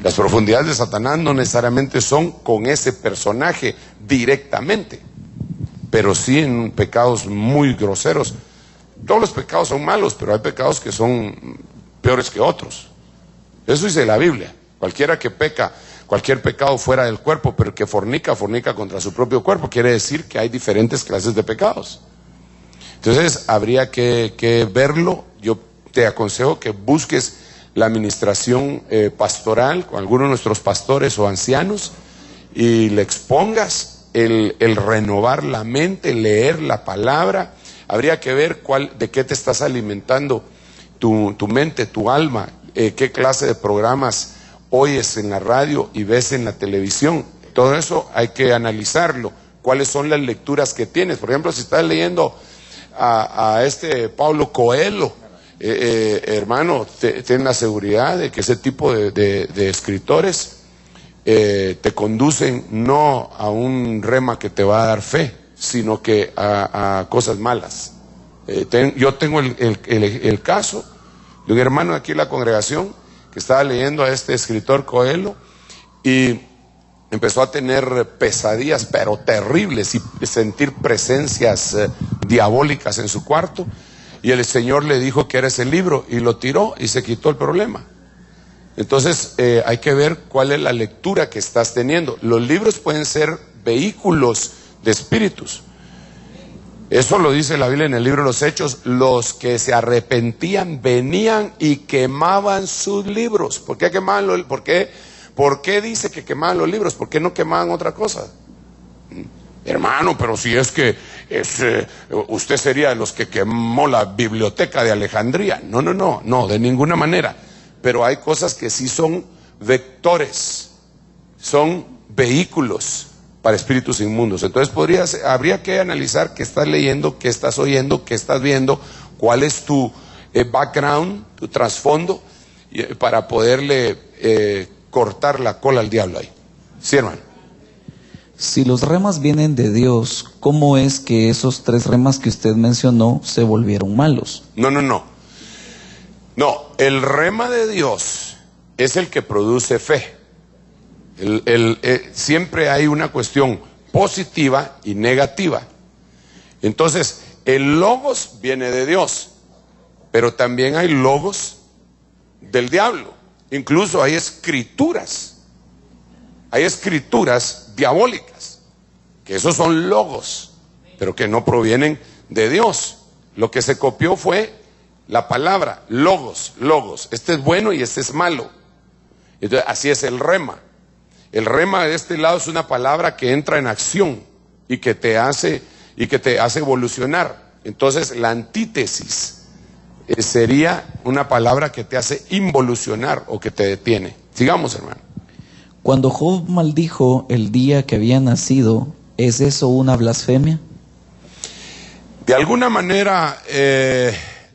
Las profundidades de Satanás no necesariamente son con ese personaje directamente, pero sí en pecados muy groseros. Todos los pecados son malos, pero hay pecados que son peores que otros. Eso dice la Biblia. Cualquiera que peca, cualquier pecado fuera del cuerpo, pero que fornica contra su propio cuerpo, quiere decir que hay diferentes clases de pecados. Entonces habría que verlo. Yo te aconsejo que busques la administración pastoral con algunos de nuestros pastores o ancianos y le expongas el renovar la mente, leer la palabra. Habría que ver de qué te estás alimentando tu mente, tu alma, qué clase de programas oyes en la radio y ves en la televisión. Todo eso hay que analizarlo. ¿Cuáles son las lecturas que tienes? Por ejemplo, si estás leyendo a Paulo Coelho, hermano, ten la seguridad de que ese tipo de escritores te conducen no a un rema que te va a dar fe, sino que a cosas malas. Yo tengo el caso de un hermano aquí en la congregación que estaba leyendo a este escritor Coelho y empezó a tener pesadillas pero terribles y sentir presencias diabólicas en su cuarto, y el Señor le dijo que era ese libro y lo tiró y se quitó el problema. Entonces hay que ver cuál es la lectura que estás teniendo. Los libros pueden ser vehículos de espíritus. Eso lo dice la Biblia en el libro de los Hechos. Los que se arrepentían venían y quemaban sus libros. ¿Por qué quemaban los libros? ¿Por qué dice que quemaban los libros? ¿Por qué no quemaban otra cosa? Hermano, pero si es que usted sería de los que quemó la biblioteca de Alejandría. No, de ninguna manera. Pero hay cosas que sí son vectores, son vehículos para espíritus inmundos. Entonces habría que analizar qué estás leyendo, qué estás oyendo, qué estás viendo, cuál es tu background, tu trasfondo, para poderle cortar la cola al diablo ahí. Sí, hermano. Si los remas vienen de Dios, ¿cómo es que esos 3 remas que usted mencionó se volvieron malos? No, el rema de Dios es el que produce fe. Siempre hay una cuestión positiva y negativa. Entonces, el logos viene de Dios, pero también hay logos del diablo. Incluso hay escrituras diabólicas, que esos son logos, pero que no provienen de Dios. Lo que se copió fue la palabra, logos. Este es bueno y este es malo. Entonces, así es el rema. El rema de este lado es una palabra que entra en acción y que te hace evolucionar. Entonces, la antítesis sería una palabra que te hace involucionar o que te detiene. Sigamos, hermano. Cuando Job maldijo el día que había nacido, ¿es eso una blasfemia? De alguna manera,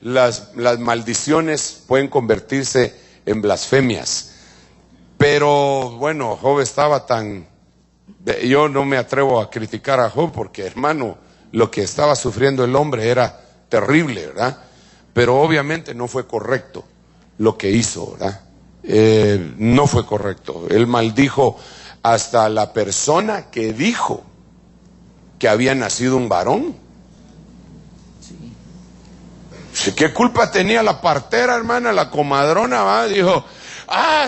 las maldiciones pueden convertirse en blasfemias. Pero bueno, Job estaba yo no me atrevo a criticar a Job porque, hermano, lo que estaba sufriendo el hombre era terrible, ¿verdad? Pero obviamente no fue correcto lo que hizo, ¿verdad? No fue correcto. Él maldijo hasta la persona que dijo que había nacido un varón. Sí. ¿Qué culpa tenía la partera, hermana, la comadrona, va? Dijo: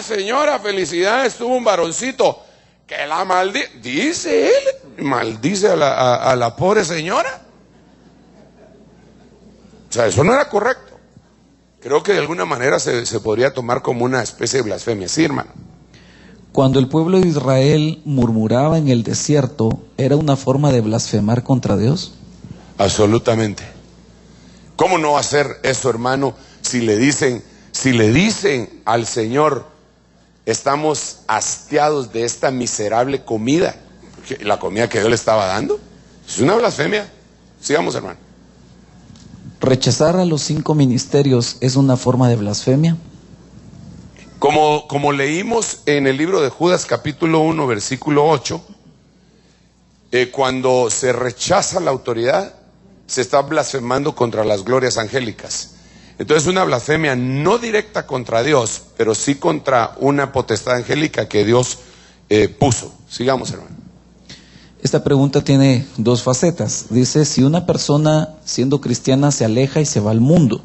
señora, felicidades, tuvo un varoncito. Que la maldice, dice él, maldice a la pobre señora. O sea, eso no era correcto. Creo que de alguna manera se podría tomar como una especie de blasfemia. Sí, hermano. Cuando el pueblo de Israel murmuraba en el desierto, ¿era una forma de blasfemar contra Dios? Absolutamente. ¿Cómo no hacer eso, hermano, si le dicen al Señor, estamos hastiados de esta miserable comida, la comida que Dios le estaba dando? Es una blasfemia. Sigamos, hermano. ¿Rechazar a los 5 ministerios es una forma de blasfemia? Como leímos en el libro de Judas capítulo 1 versículo 8, cuando se rechaza la autoridad, se está blasfemando contra las glorias angélicas. Entonces una blasfemia no directa contra Dios, pero sí contra una potestad angélica que Dios puso. Sigamos, hermano. Esta pregunta tiene 2 facetas. Dice, si una persona siendo cristiana se aleja y se va al mundo,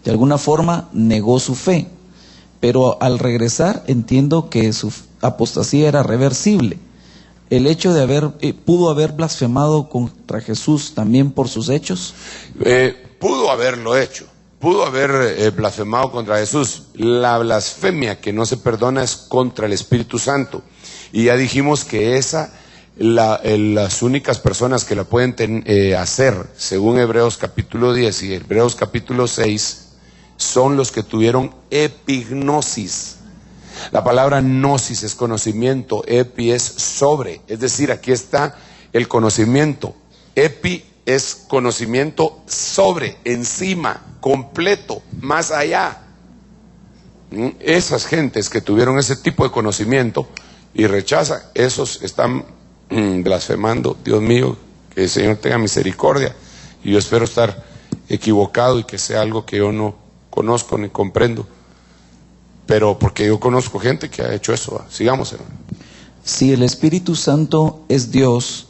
de alguna forma negó su fe, pero al regresar entiendo que su apostasía era reversible. ¿El hecho de pudo haber blasfemado contra Jesús también por sus hechos? Pudo haberlo hecho, pudo haber blasfemado contra Jesús. La blasfemia que no se perdona es contra el Espíritu Santo. Y ya dijimos que las únicas personas que la pueden hacer, según Hebreos capítulo 10 y Hebreos capítulo 6, son los que tuvieron epignosis. La palabra gnosis es conocimiento, epi es sobre, es decir, aquí está el conocimiento. Epi es conocimiento sobre, encima, completo, más allá. Esas gentes que tuvieron ese tipo de conocimiento y rechazan, esos están blasfemando. Dios mío, que el Señor tenga misericordia, y yo espero estar equivocado y que sea algo que yo no conozco ni comprendo, pero porque yo conozco gente que ha hecho eso. Sigamos, hermano. Si el Espíritu Santo es Dios,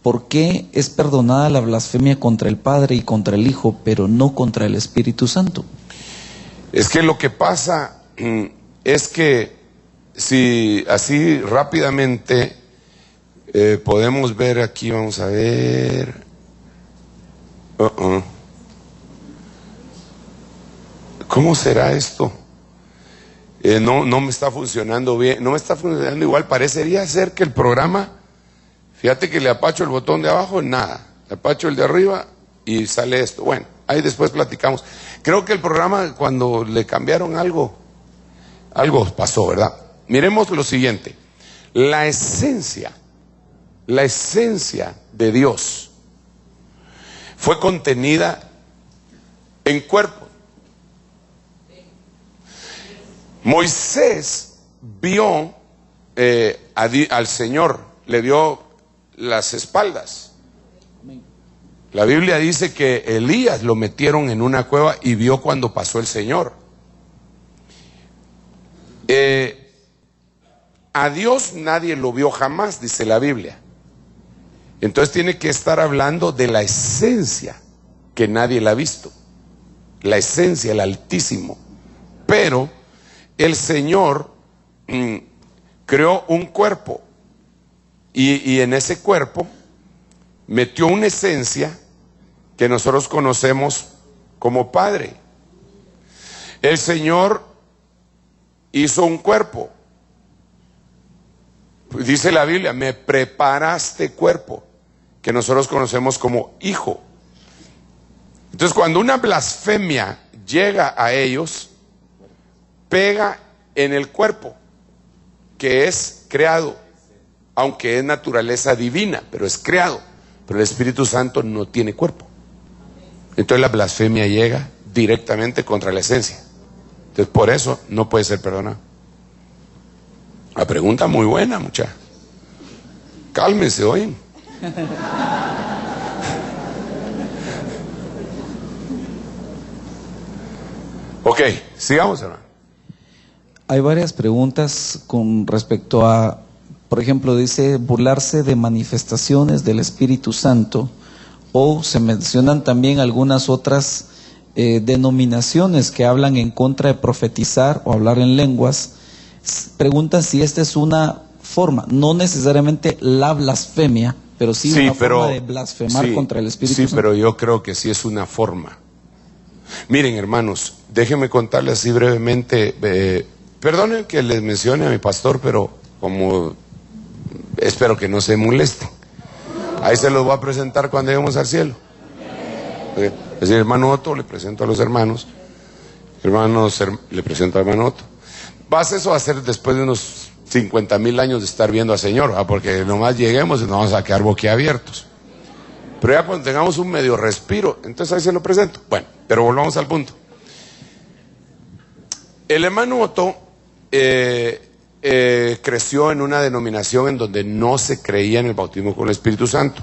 ¿por qué es perdonada la blasfemia contra el Padre y contra el Hijo, pero no contra el Espíritu Santo? Es que lo que pasa es que si así rápidamente podemos ver aquí, vamos a ver. ¿Cómo será esto? No me está funcionando bien, no me está funcionando igual. Parecería ser que el programa, fíjate que le apacho el botón de abajo, nada, le apacho el de arriba y sale esto. Bueno, ahí después platicamos. Creo que el programa, cuando le cambiaron algo pasó, ¿verdad? Miremos lo siguiente. La esencia de Dios fue contenida en cuerpo. Moisés vio al Señor, le vio las espaldas. La Biblia dice que Elías lo metieron en una cueva y vio cuando pasó el Señor. A Dios nadie lo vio jamás, dice la Biblia. Entonces tiene que estar hablando de la esencia, que nadie la ha visto. La esencia, el Altísimo. Pero el Señor creó un cuerpo y en ese cuerpo metió una esencia que nosotros conocemos como Padre. El Señor hizo un cuerpo. Dice la Biblia, me preparaste cuerpo, que nosotros conocemos como Hijo. Entonces, cuando una blasfemia llega a ellos, pega en el cuerpo, que es creado, aunque es naturaleza divina, pero es creado. Pero el Espíritu Santo no tiene cuerpo. Entonces la blasfemia llega directamente contra la esencia. Entonces por eso no puede ser perdonado. La pregunta muy buena, muchacha. Cálmense, oyen. Ok, sigamos, hermano. Hay varias preguntas con respecto a, por ejemplo, dice burlarse de manifestaciones del Espíritu Santo, o se mencionan también algunas otras denominaciones que hablan en contra de profetizar o hablar en lenguas. Pregunta si esta es una forma, no necesariamente la blasfemia, pero sí una forma de blasfemar contra el Espíritu Santo. Sí, pero yo creo que sí es una forma. Miren, hermanos, déjenme contarles así brevemente, perdonen que les mencione a mi pastor, pero como espero que no se molesten. Ahí se los voy a presentar cuando lleguemos al cielo. Es decir, hermano Otto, le presento a los hermanos. Hermanos, le presento al hermano Otto. Eso va a ser después de unos 50,000 años de estar viendo al Señor, ¿verdad? Porque nomás lleguemos y nos vamos a quedar boquiabiertos. Pero ya cuando tengamos un medio respiro, entonces ahí se lo presento. Bueno, pero volvamos al punto. El hermano Otto creció en una denominación en donde no se creía en el bautismo con el Espíritu Santo.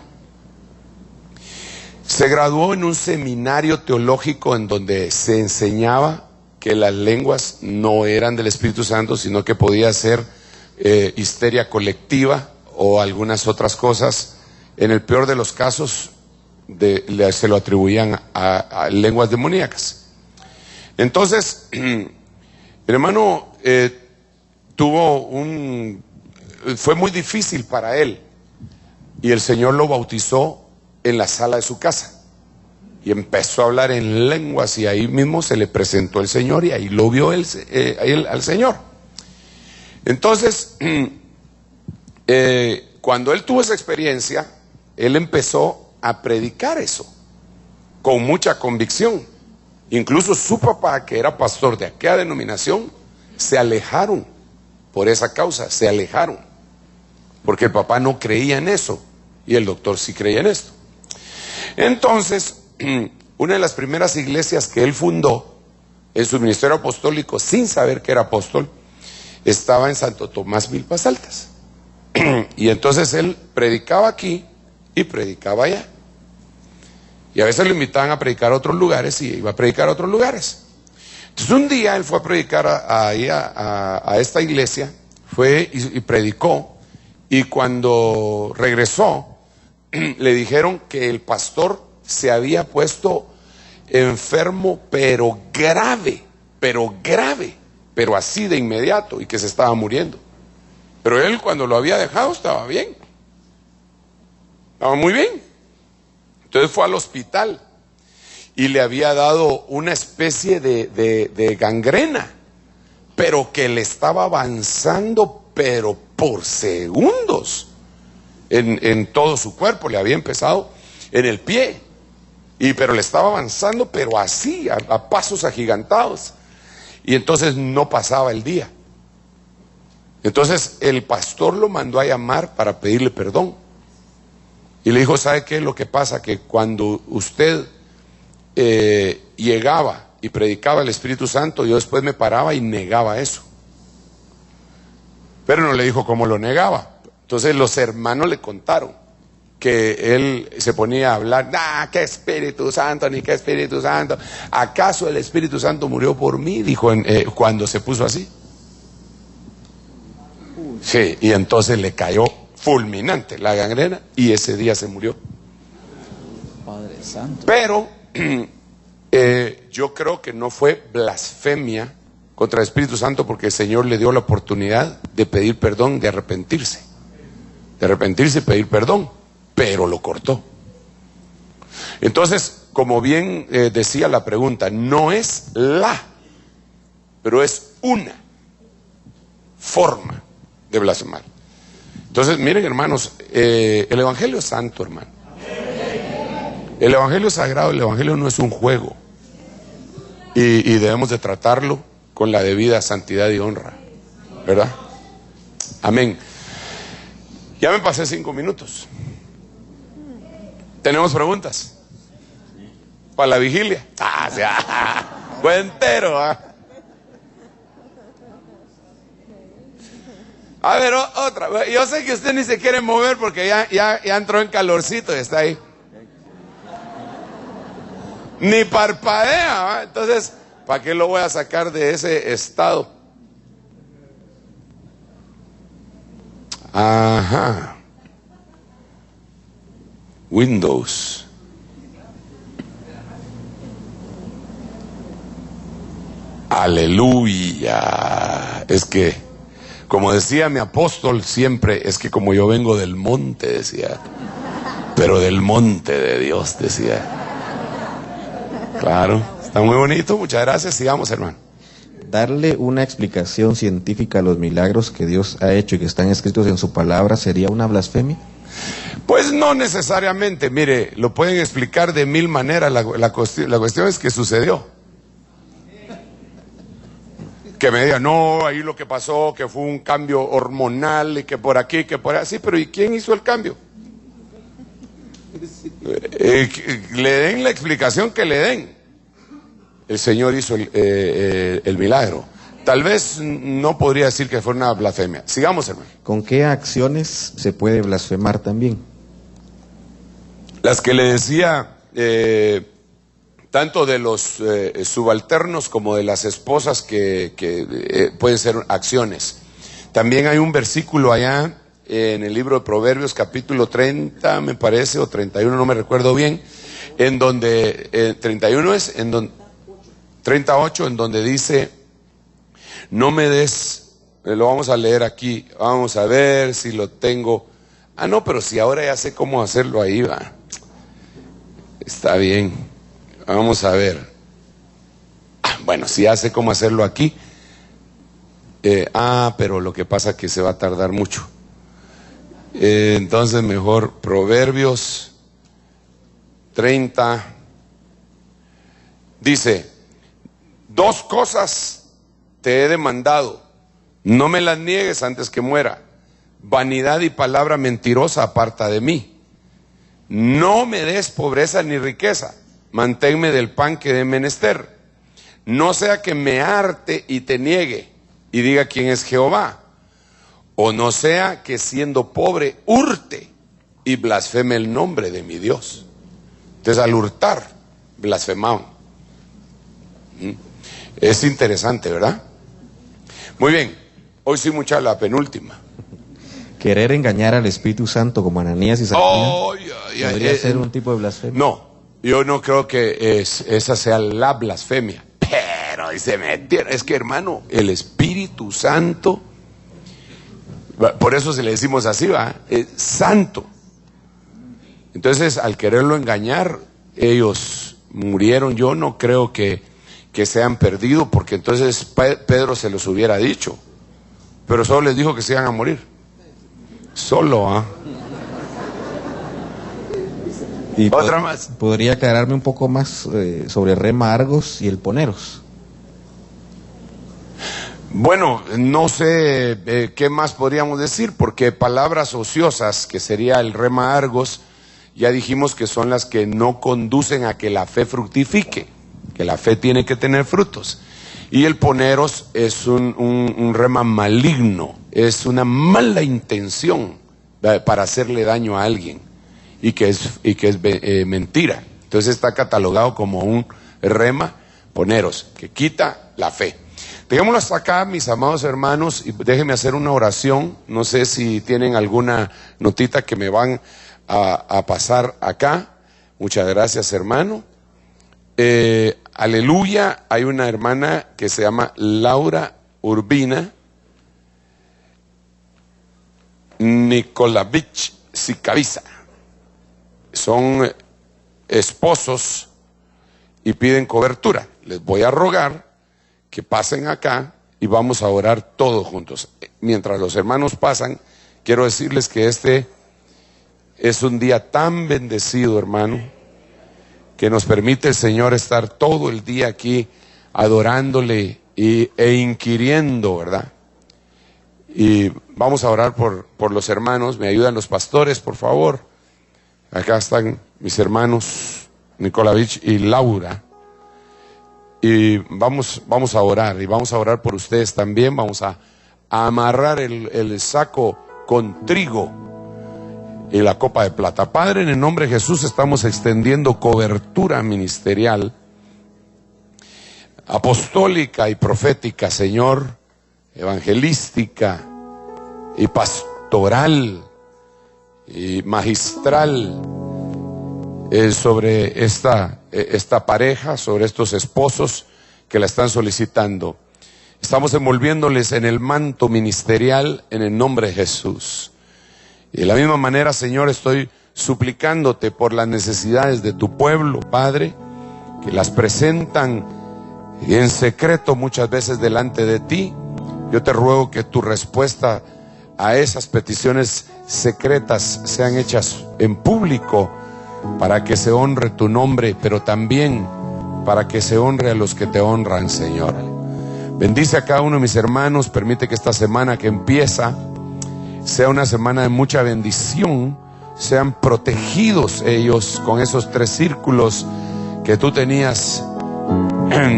Se graduó en un seminario teológico en donde se enseñaba que las lenguas no eran del Espíritu Santo, sino que podía ser histeria colectiva o algunas otras cosas. En el peor de los casos se lo atribuían a lenguas demoníacas. Entonces, el hermano fue muy difícil para él, y el Señor lo bautizó en la sala de su casa y empezó a hablar en lenguas, y ahí mismo se le presentó el Señor y ahí lo vio él al Señor. Entonces, cuando él tuvo esa experiencia, él empezó a predicar eso con mucha convicción. Incluso su papá, que era pastor de aquella denominación, se alejaron por esa causa, se alejaron, porque el papá no creía en eso y el doctor sí creía en esto. Entonces, una de las primeras iglesias que él fundó en su ministerio apostólico, sin saber que era apóstol, estaba en Santo Tomás, Milpas Altas. Y entonces él predicaba aquí y predicaba allá. Y a veces lo invitaban a predicar a otros lugares y iba a predicar a otros lugares. Entonces un día él fue a predicar a esta iglesia, fue y predicó, y cuando regresó, le dijeron que el pastor se había puesto enfermo, pero grave, pero así de inmediato, y que se estaba muriendo. Pero él, cuando lo había dejado, estaba bien, estaba muy bien. Entonces fue al hospital y le había dado una especie de gangrena, pero que le estaba avanzando, pero por segundos, en todo su cuerpo. Le había empezado en el pie, pero le estaba avanzando, pero así, a pasos agigantados. Y entonces no pasaba el día. Entonces el pastor lo mandó a llamar para pedirle perdón. Y le dijo, ¿sabe qué? Lo que pasa que cuando usted llegaba y predicaba el Espíritu Santo, yo después me paraba y negaba eso. Pero no le dijo cómo lo negaba. Entonces los hermanos le contaron que él se ponía a hablar, qué Espíritu Santo, ni qué Espíritu Santo. ¿Acaso el Espíritu Santo murió por mí? Dijo cuando se puso así. Sí, y entonces le cayó fulminante la gangrena y ese día se murió. Padre Santo. Pero yo creo que no fue blasfemia contra el Espíritu Santo, porque el Señor le dio la oportunidad de pedir perdón, de arrepentirse y pedir perdón, pero lo cortó. Entonces, como bien decía la pregunta, no es pero es una forma de blasfemar. Entonces, miren, hermanos, el Evangelio es santo, hermano. El Evangelio es sagrado, el Evangelio no es un juego. Y debemos de tratarlo con la debida santidad y honra, ¿verdad? Amén. Ya me pasé 5 minutos. ¿Tenemos preguntas? ¿Para la vigilia? Fue entero, A ver, otra. Yo sé que usted ni se quiere mover porque ya entró en calorcito y está ahí. Ni parpadea, ¿va? Entonces, ¿para qué lo voy a sacar de ese estado? Ajá. Windows. Aleluya. Es que, como decía mi apóstol siempre, es que como yo vengo del monte, decía, pero del monte de Dios, decía. Claro, Está muy bonito, muchas gracias. Sigamos, hermano. Darle una explicación científica a los milagros que Dios ha hecho y que están escritos en su palabra, ¿sería una blasfemia? Pues no necesariamente, mire, lo pueden explicar de mil maneras, la cuestión es que sucedió. Que me digan, no, ahí lo que pasó, que fue un cambio hormonal, y que por aquí, que por allá, sí, pero ¿y quién hizo el cambio? Le den la explicación que le den. El Señor hizo el milagro. Tal vez no podría decir que fue una blasfemia. Sigamos, hermano. ¿Con qué acciones se puede blasfemar también? Las que le decía, tanto de los subalternos como de las esposas que pueden ser acciones. También hay un versículo allá en el libro de Proverbios, capítulo 30, me parece, o 31, no me recuerdo bien, en donde, 31 es, en donde, 38, en donde dice, no me des, lo vamos a leer aquí, vamos a ver si lo tengo. Ah, no, pero si ahora ya sé cómo hacerlo ahí, va. Está bien, vamos a ver. Bueno, si ya sé cómo hacerlo aquí. Pero lo que pasa es que se va a tardar mucho. Entonces mejor Proverbios 30 dice, 2 cosas te he demandado, no me las niegues antes que muera. Vanidad y palabra mentirosa aparta de mí. No me des pobreza ni riqueza, manténme del pan que de menester. No sea que me harte y te niegue y diga quién es Jehová. O no sea que siendo pobre hurte y blasfeme el nombre de mi Dios. Entonces al hurtar, blasfemaban. Es interesante, ¿verdad? Muy bien, hoy sí mucha la penúltima. Querer engañar al Espíritu Santo como Ananías y Zafira, ¿podría ser un tipo de blasfemia? No, yo no creo que esa sea la blasfemia. Pero se metieron, es que hermano, el Espíritu Santo, por eso se le decimos así, va, es santo. Entonces al quererlo engañar, ellos murieron. Yo no creo que se han perdido, porque entonces Pedro se los hubiera dicho, pero solo les dijo que se iban a morir. Solo, Y otra más. ¿Podría aclararme un poco más sobre rema Argos y el poneros? Bueno, no sé qué más podríamos decir, porque palabras ociosas, que sería el rema Argos, ya dijimos que son las que no conducen a que la fe fructifique, que la fe tiene que tener frutos. Y el poneros es un rema maligno, es una mala intención para hacerle daño a alguien, y que es mentira. Entonces está catalogado como un rema poneros, que quita la fe. Dejémoslo hasta acá, mis amados hermanos, y déjenme hacer una oración. No sé si tienen alguna notita que me van a pasar acá. Muchas gracias, hermano. Aleluya, hay una hermana que se llama Laura Urbina Nikolavich Sicaviza. Son esposos y piden cobertura. Les voy a rogar que pasen acá y vamos a orar todos juntos. Mientras los hermanos pasan, quiero decirles que este es un día tan bendecido, hermano, que nos permite el Señor estar todo el día aquí adorándole e inquiriendo, ¿verdad? Y vamos a orar por los hermanos. Me ayudan los pastores, por favor. Acá están mis hermanos Nikolavich y Laura. Y vamos a orar, y vamos a orar por ustedes también. Vamos a amarrar el saco con trigo y la copa de plata. Padre, en el nombre de Jesús estamos extendiendo cobertura ministerial, apostólica y profética, Señor, evangelística y pastoral y magistral, sobre esta pareja, sobre estos esposos que la están solicitando. Estamos envolviéndoles en el manto ministerial en el nombre de Jesús. Y de la misma manera, Señor, estoy suplicándote por las necesidades de tu pueblo, Padre, que las presentan en secreto muchas veces delante de ti. Yo te ruego que tu respuesta a esas peticiones secretas sean hechas en público, para que se honre tu nombre, pero también para que se honre a los que te honran, Señor. Bendice a cada uno de mis hermanos, permite que esta semana que empieza sea una semana de mucha bendición, sean protegidos ellos con esos 3 círculos que tú tenías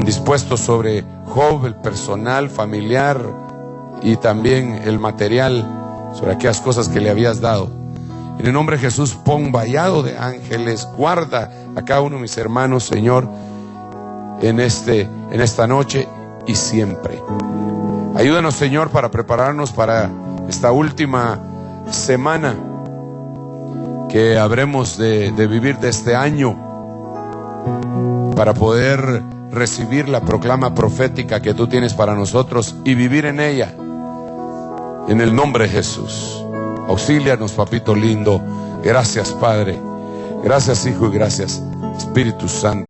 dispuestos sobre Job, el personal, familiar y también el material, sobre aquellas cosas que le habías dado. En el nombre de Jesús, pon vallado de ángeles, guarda a cada uno de mis hermanos, Señor, en esta noche y siempre. Ayúdanos, Señor, para prepararnos para esta última semana que habremos de vivir de este año, para poder recibir la proclama profética que tú tienes para nosotros y vivir en ella. En el nombre de Jesús, auxílianos, papito lindo. Gracias, Padre. Gracias, Hijo, y gracias, Espíritu Santo.